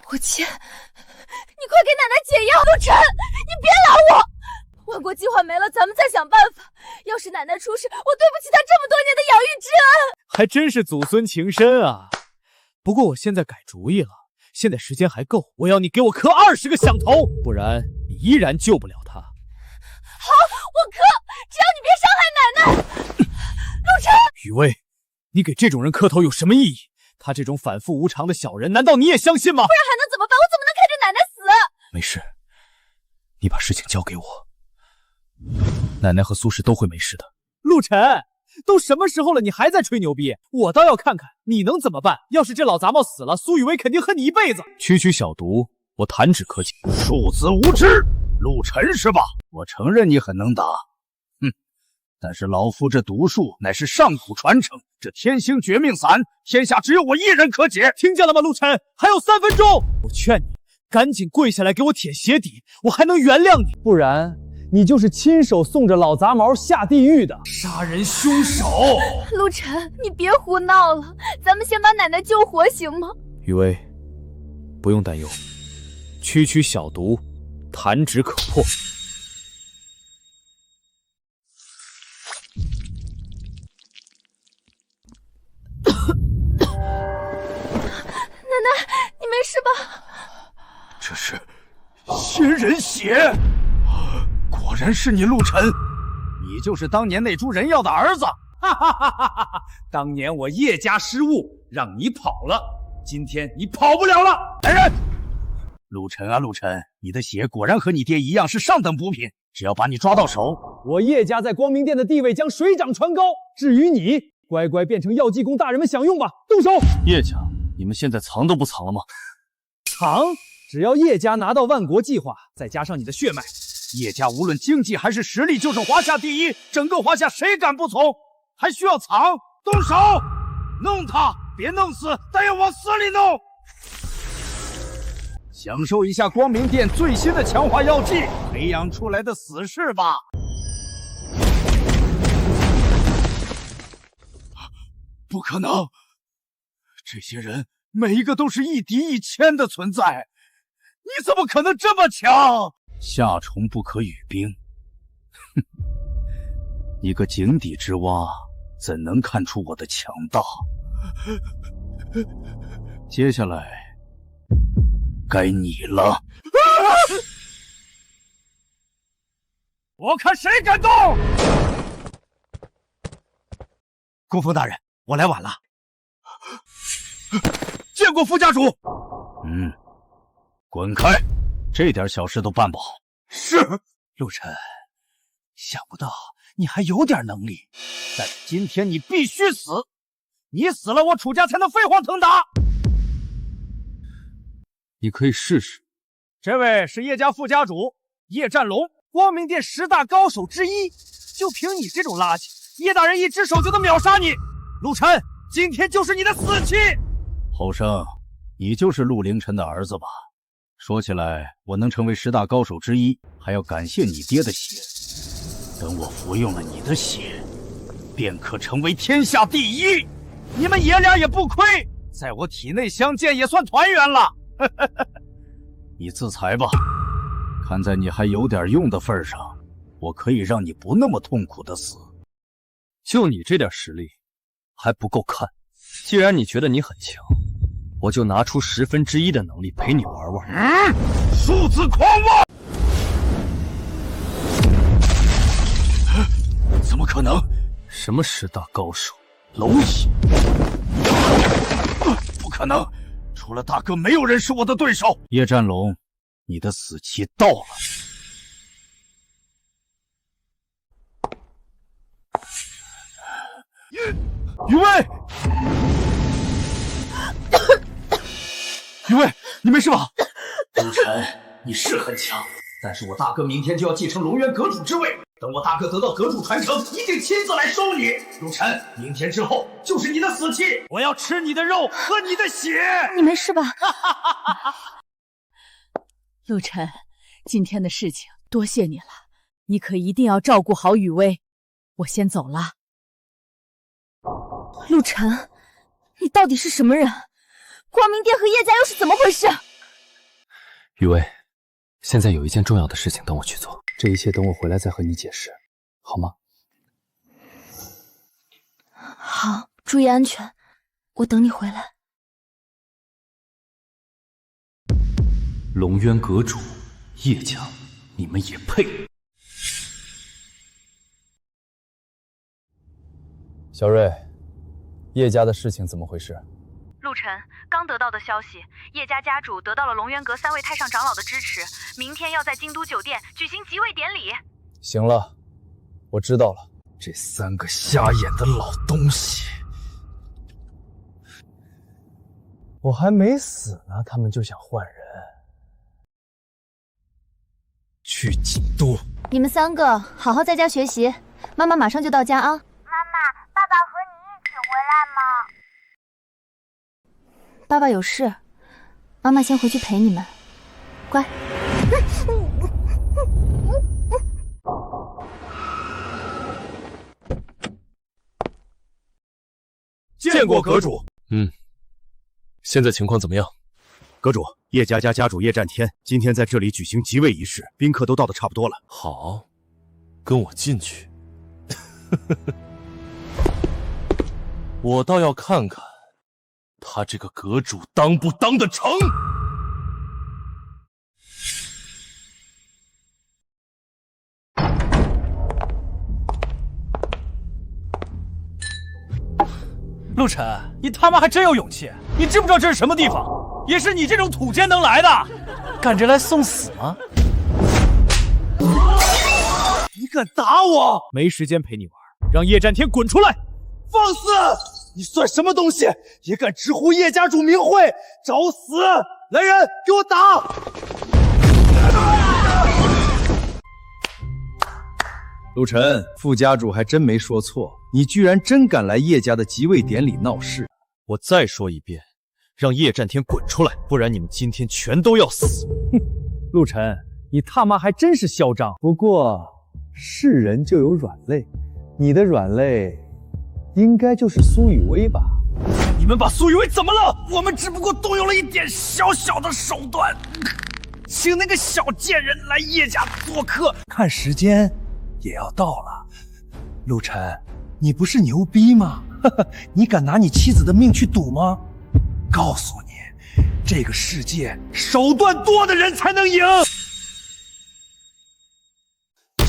我签，你快给奶奶解药！陆晨，你别拦我！万国计划没了，咱们再想办法。要是奶奶出事，我对不起她这么多年的养育之恩。还真是祖孙情深啊！不过我现在改主意了，现在时间还够，我要你给我磕20个响头，不然你依然救不了他。好，我磕，只要你别伤害奶奶。陆晨，雨薇，你给这种人磕头有什么意义？他这种反复无常的小人，难道你也相信吗？不然还能怎么办？我怎么能看着奶奶死？没事，你把事情交给我，奶奶和苏氏都会没事的。陆晨，都什么时候了，你还在吹牛逼？我倒要看看你能怎么办。要是这老杂毛死了，苏雨薇肯定恨你一辈子。区小毒，我弹指可解。庶子无知，陆晨是吧？我承认你很能打，但是老夫这毒术乃是上古传承，这天星绝命散，天下只有我一人可解。听见了吗，陆晨？还有3分钟，我劝你赶紧跪下来给我舔鞋底，我还能原谅你。不然你就是亲手送着老杂毛下地狱的杀人凶手。陆晨，你别胡闹了，咱们先把奶奶救活行吗？雨薇，不用担忧，区小毒，弹指可破。奶奶，你没事吧？这是仙人血，果然是你陆晨，你就是当年那株人药的儿子。哈哈哈哈哈！当年我叶家失误，让你跑了，今天你跑不了了。来人！陆晨啊，陆晨，你的血果然和你爹一样是上等补品，只要把你抓到手，我叶家在光明殿的地位将水涨船高。至于你，乖乖变成药剂公大人们享用吧。动手！叶家，你们现在藏都不藏了吗？藏！只要叶家拿到万国计划，再加上你的血脉，叶家无论经济还是实力就是华夏第一，整个华夏谁敢不从？还需要藏？动手！弄他！别弄死，但要往死里弄！享受一下光明殿最新的强化药剂培养出来的死士吧！不可能！这些人每一个都是一敌1000的存在，你怎么可能这么强？夏虫不可语冰。哼，一个井底之蛙，怎能看出我的强大？接下来该你了。我看谁敢动！顾风大人，我来晚了。见过副家主。滚开！这点小事都办不好。是，陆晨，想不到你还有点能力，但是今天你必须死！你死了，我楚家才能飞黄腾达。你可以试试，这位是叶家副家主叶战龙，光明殿10大高手之一。就凭你这种垃圾，叶大人一只手就能秒杀你。陆晨，今天就是你的死期。后生，你就是陆凌晨的儿子吧？说起来，我能成为10大高手之一，还要感谢你爹的血。等我服用了你的血，便可成为天下第一。你们爷俩也不亏，在我体内相见也算团圆了。你自裁吧，看在你还有点用的份上，我可以让你不那么痛苦的死。就你这点实力，还不够看。既然你觉得你很强，我就拿出1/10的能力陪你玩玩。数字狂妄！怎么可能？什么10大高手？蝼蚁！不可能！除了大哥，没有人是我的对手。叶战龙，你的死期到了。雨薇，雨薇，你没事吧？陆晨，你是很强，但是我大哥明天就要继承龙渊阁主之位。等我大哥得到阁主传承，一定亲自来收你。陆晨，明天之后就是你的死期，我要吃你的肉，喝你的血。你没事吧？陆晨，今天的事情多谢你了，你可一定要照顾好雨薇。我先走了。陆晨，你到底是什么人？光明殿和叶家又是怎么回事？雨薇，现在有一件重要的事情等我去做，这一切等我回来再和你解释，好吗？好，注意安全，我等你回来。龙渊阁主叶家，你们也配？小瑞，叶家的事情怎么回事？陆晨，刚得到的消息，叶家家主得到了龙渊阁3位太上长老的支持，明天要在京都酒店举行即位典礼。行了，我知道了。这3个瞎眼的老东西，我还没死呢，他们就想换人。去京都。你们3个好好在家学习，妈妈马上就到家啊。爸爸和你一起回来吗？爸爸有事，妈妈先回去陪你们，乖。见过阁主。现在情况怎么样？阁主，叶家家主叶战天今天在这里举行即位仪式，宾客都到的差不多了。好，跟我进去。我倒要看看他这个阁主当不当得成。陆晨，你他妈还真有勇气！你知不知道这是什么地方？也是你这种土奸能来的？赶着来送死吗？你敢打我？没时间陪你玩，让叶战天滚出来！放肆！你算什么东西？也敢直呼叶家主名讳，找死！来人，给我打！陆晨，副家主还真没说错，你居然真敢来叶家的即位典礼闹事！我再说一遍，让叶战天滚出来，不然你们今天全都要死！哼，陆晨，你他妈还真是嚣张。不过是人就有软肋，你的软肋应该就是苏雨薇吧？你们把苏雨薇怎么了？我们只不过动用了一点小小的手段，请那个小贱人来叶家做客。看时间也要到了，陆晨，你不是牛逼吗？你敢拿你妻子的命去赌吗？告诉你，这个世界手段多的人才能赢。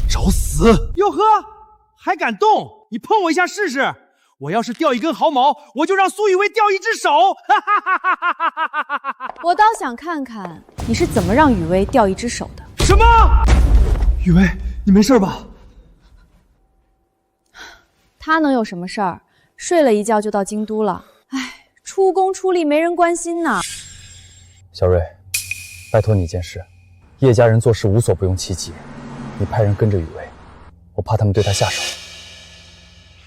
找死！哟呵，还敢动？你碰我一下试试！我要是掉一根毫毛，我就让苏雨薇掉一只手！我倒想看看你是怎么让雨薇掉一只手的。什么？雨薇，你没事吧？他能有什么事儿？睡了一觉就到京都了。唉，出工出力没人关心呐。小瑞，拜托你一件事，叶家人做事无所不用其极，你派人跟着雨薇，我怕他们对他下手。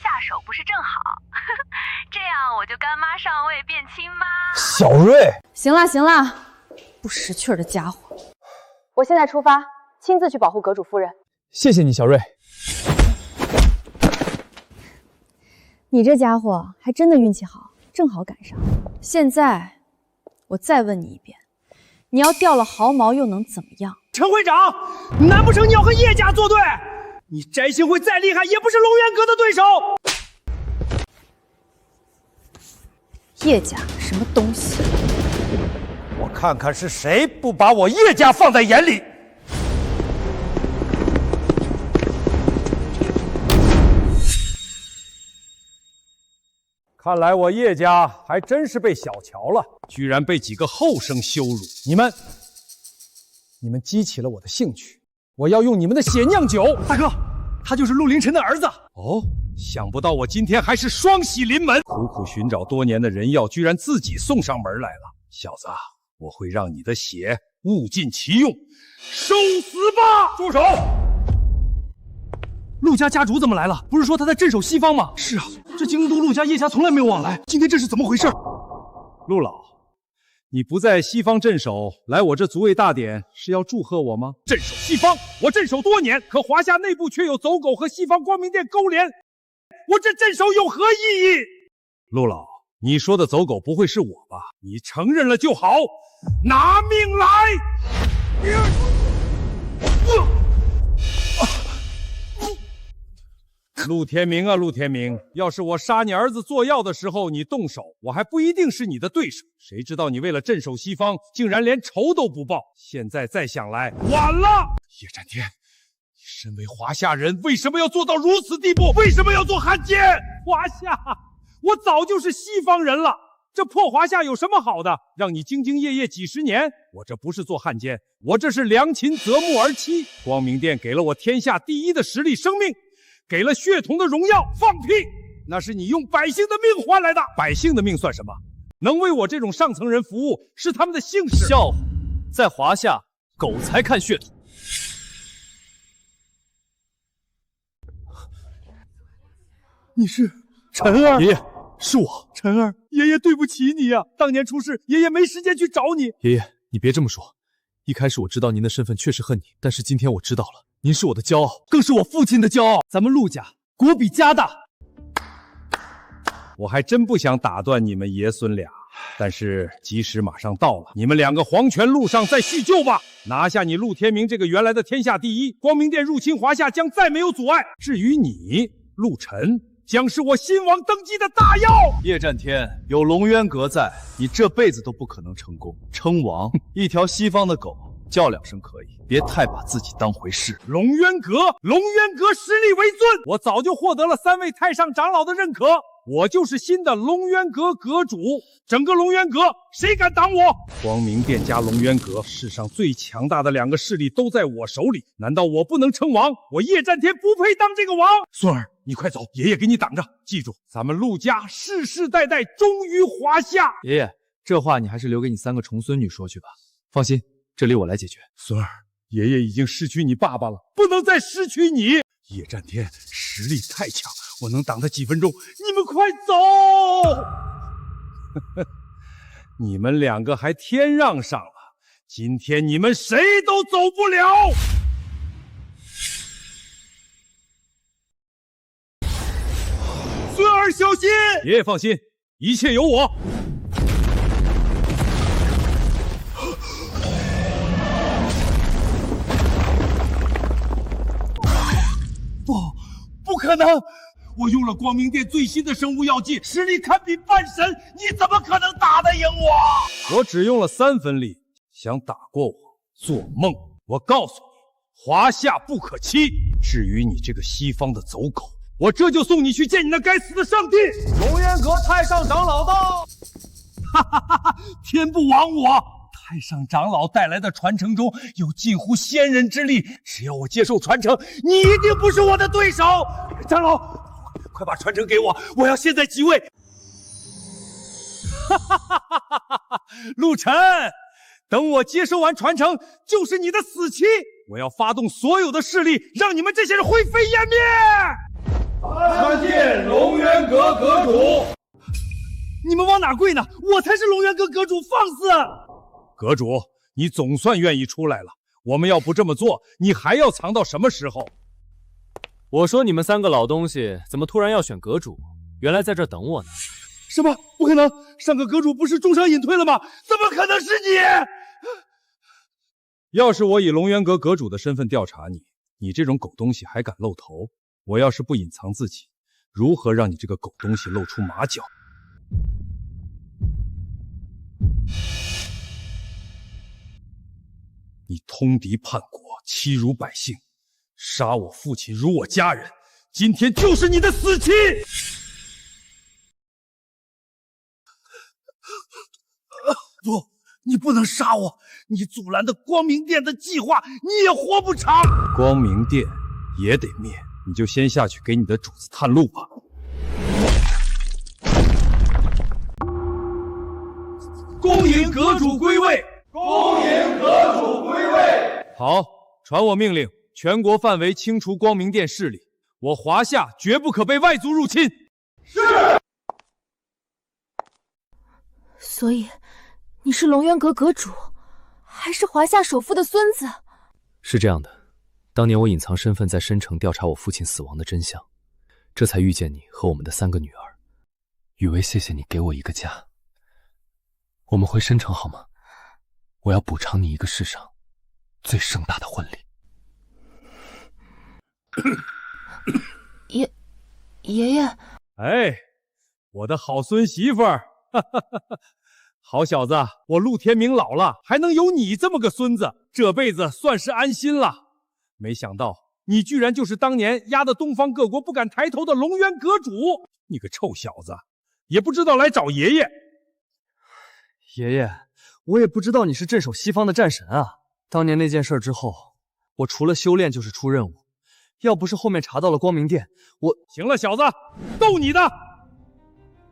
下手不是正好？这样我就干妈上位变亲妈。小瑞，行啦行啦，不识趣的家伙。我现在出发，亲自去保护阁主夫人。谢谢你，小瑞。你这家伙还真的运气好，正好赶上。现在我再问你一遍，你要掉了毫毛又能怎么样？陈会长，难不成你要和叶家作对？你翟兴会再厉害，也不是龙渊阁的对手。叶家什么东西？我看看是谁不把我叶家放在眼里。看来我叶家还真是被小瞧了，居然被几个后生羞辱。你们激起了我的兴趣，我要用你们的血酿酒。大哥，他就是陆凌晨的儿子。哦，想不到我今天还是双喜临门，苦苦寻找多年的人药，居然自己送上门来了。小子，我会让你的血物尽其用，受死吧！住手！陆家家主怎么来了？不是说他在镇守西方吗？是啊，这京都陆家叶家从来没有往来，今天这是怎么回事？陆老，你不在西方镇守，来我这族卫大典是要祝贺我吗？镇守西方，我镇守多年，可华夏内部却有走狗和西方光明殿勾连，我这镇守有何意义？陆老，你说的走狗不会是我吧？你承认了就好，拿命来！陆天明啊，陆天明，要是我杀你儿子做药的时候你动手，我还不一定是你的对手。谁知道你为了镇守西方，竟然连仇都不报。现在再想来，晚了。叶战天，你身为华夏人，为什么要做到如此地步？为什么要做汉奸？华夏，我早就是西方人了。这破华夏有什么好的？让你兢兢业业几十年？我这不是做汉奸，我这是良禽择木而栖。光明殿给了我天下第一的实力生命，给了血统的荣耀。放屁！那是你用百姓的命换来的，百姓的命算什么？能为我这种上层人服务是他们的幸事。笑话，在华夏，狗才看血统。你是陈儿？爷爷，是我，陈儿，爷爷对不起你呀，当年出事，爷爷没时间去找你。爷爷，你别这么说。一开始我知道您的身份确实恨你，但是今天我知道了，您是我的骄傲，更是我父亲的骄傲。咱们陆家国比家大。我还真不想打断你们爷孙俩，但是吉时马上到了，你们两个黄泉路上再叙旧吧。拿下你陆天明这个原来的天下第一，光明殿入侵华夏将再没有阻碍。至于你陆晨，将是我新王登基的大药。叶战天，有龙渊阁在，你这辈子都不可能成功。称王，一条西方的狗叫2声可以，别太把自己当回事。龙渊阁实力为尊，我早就获得了3位太上长老的认可，我就是新的龙渊阁阁主。整个龙渊阁谁敢挡我？光明殿加龙渊阁，世上最强大的2个势力都在我手里，难道我不能称王？我叶战天不配当这个王。孙儿，你快走，爷爷给你挡着。记住，咱们陆家世世代代忠于华夏。爷爷，这话你还是留给你3个重孙女说去吧。放心，这里我来解决。孙儿，爷爷已经失去你爸爸了，不能再失去你。叶战天实力太强，我能挡他几分钟。你们快走！你们2个还天让上了，今天你们谁都走不了。孙儿小心！爷爷放心，一切有我。不可能！我用了光明殿最新的生物药剂，实力堪比半神，你怎么可能打得赢我？我只用了3分力，想打过我，做梦！我告诉你，华夏不可欺。至于你这个西方的走狗，我这就送你去见你那该死的上帝！龙渊阁太上长老到！哈哈哈哈！天不亡我！太上长老带来的传承中有近乎仙人之力，只要我接受传承，你一定不是我的对手。长老，快把传承给我，我要现在即位。哈哈哈哈哈！陆晨，等我接收完传承，就是你的死期！我要发动所有的势力，让你们这些人灰飞烟灭！参见龙渊阁阁主。你们往哪跪呢？我才是龙渊阁阁主，放肆！阁主，你总算愿意出来了。我们要不这么做，你还要藏到什么时候？我说你们3个老东西怎么突然要选阁主？原来在这儿等我呢。什么？不可能！上个阁主不是重伤隐退了吗？怎么可能是你？要是我以龙渊阁阁主的身份调查你，你这种狗东西还敢露头？我要是不隐藏自己，如何让你这个狗东西露出马脚？你通敌叛国，欺辱百姓，杀我父亲如我家人，今天就是你的死期！不，你不能杀我！你阻拦的光明殿的计划，你也活不长。光明殿也得灭，你就先下去给你的主子探路吧。恭迎阁主归位！恭迎阁主归位！好，传我命令，全国范围清除光明殿势力，我华夏绝不可被外族入侵。是。所以，你是龙渊阁阁主，还是华夏首富的孙子？是这样的，当年我隐藏身份在申城调查我父亲死亡的真相，这才遇见你和我们的3个女儿。雨薇，谢谢你给我一个家。我们回申城好吗？我要补偿你一个世上最盛大的婚礼。爷爷，哎，我的好孙媳妇儿，好小子，我陆天明老了，还能有你这么个孙子，这辈子算是安心了。没想到你居然就是当年压得东方各国不敢抬头的龙渊阁主，你个臭小子，也不知道来找爷爷。爷爷，我也不知道你是镇守西方的战神啊！当年那件事之后，我除了修炼就是出任务，要不是后面查到了光明殿，我……行了，小子，逗你的！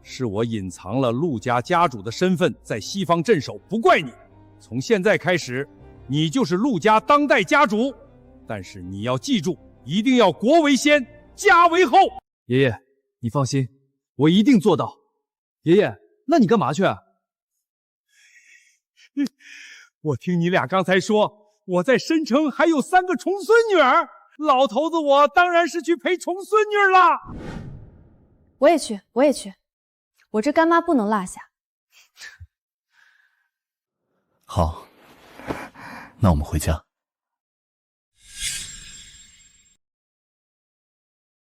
是我隐藏了陆家家主的身份，在西方镇守，不怪你。从现在开始，你就是陆家当代家主。但是你要记住，一定要国为先，家为后。爷爷，你放心，我一定做到。爷爷，那你干嘛去啊？我听你俩刚才说，我在申城还有3个重孙女儿，老头子我当然是去陪重孙女了。我也去，我也去，我这干妈不能落下。好，那我们回家。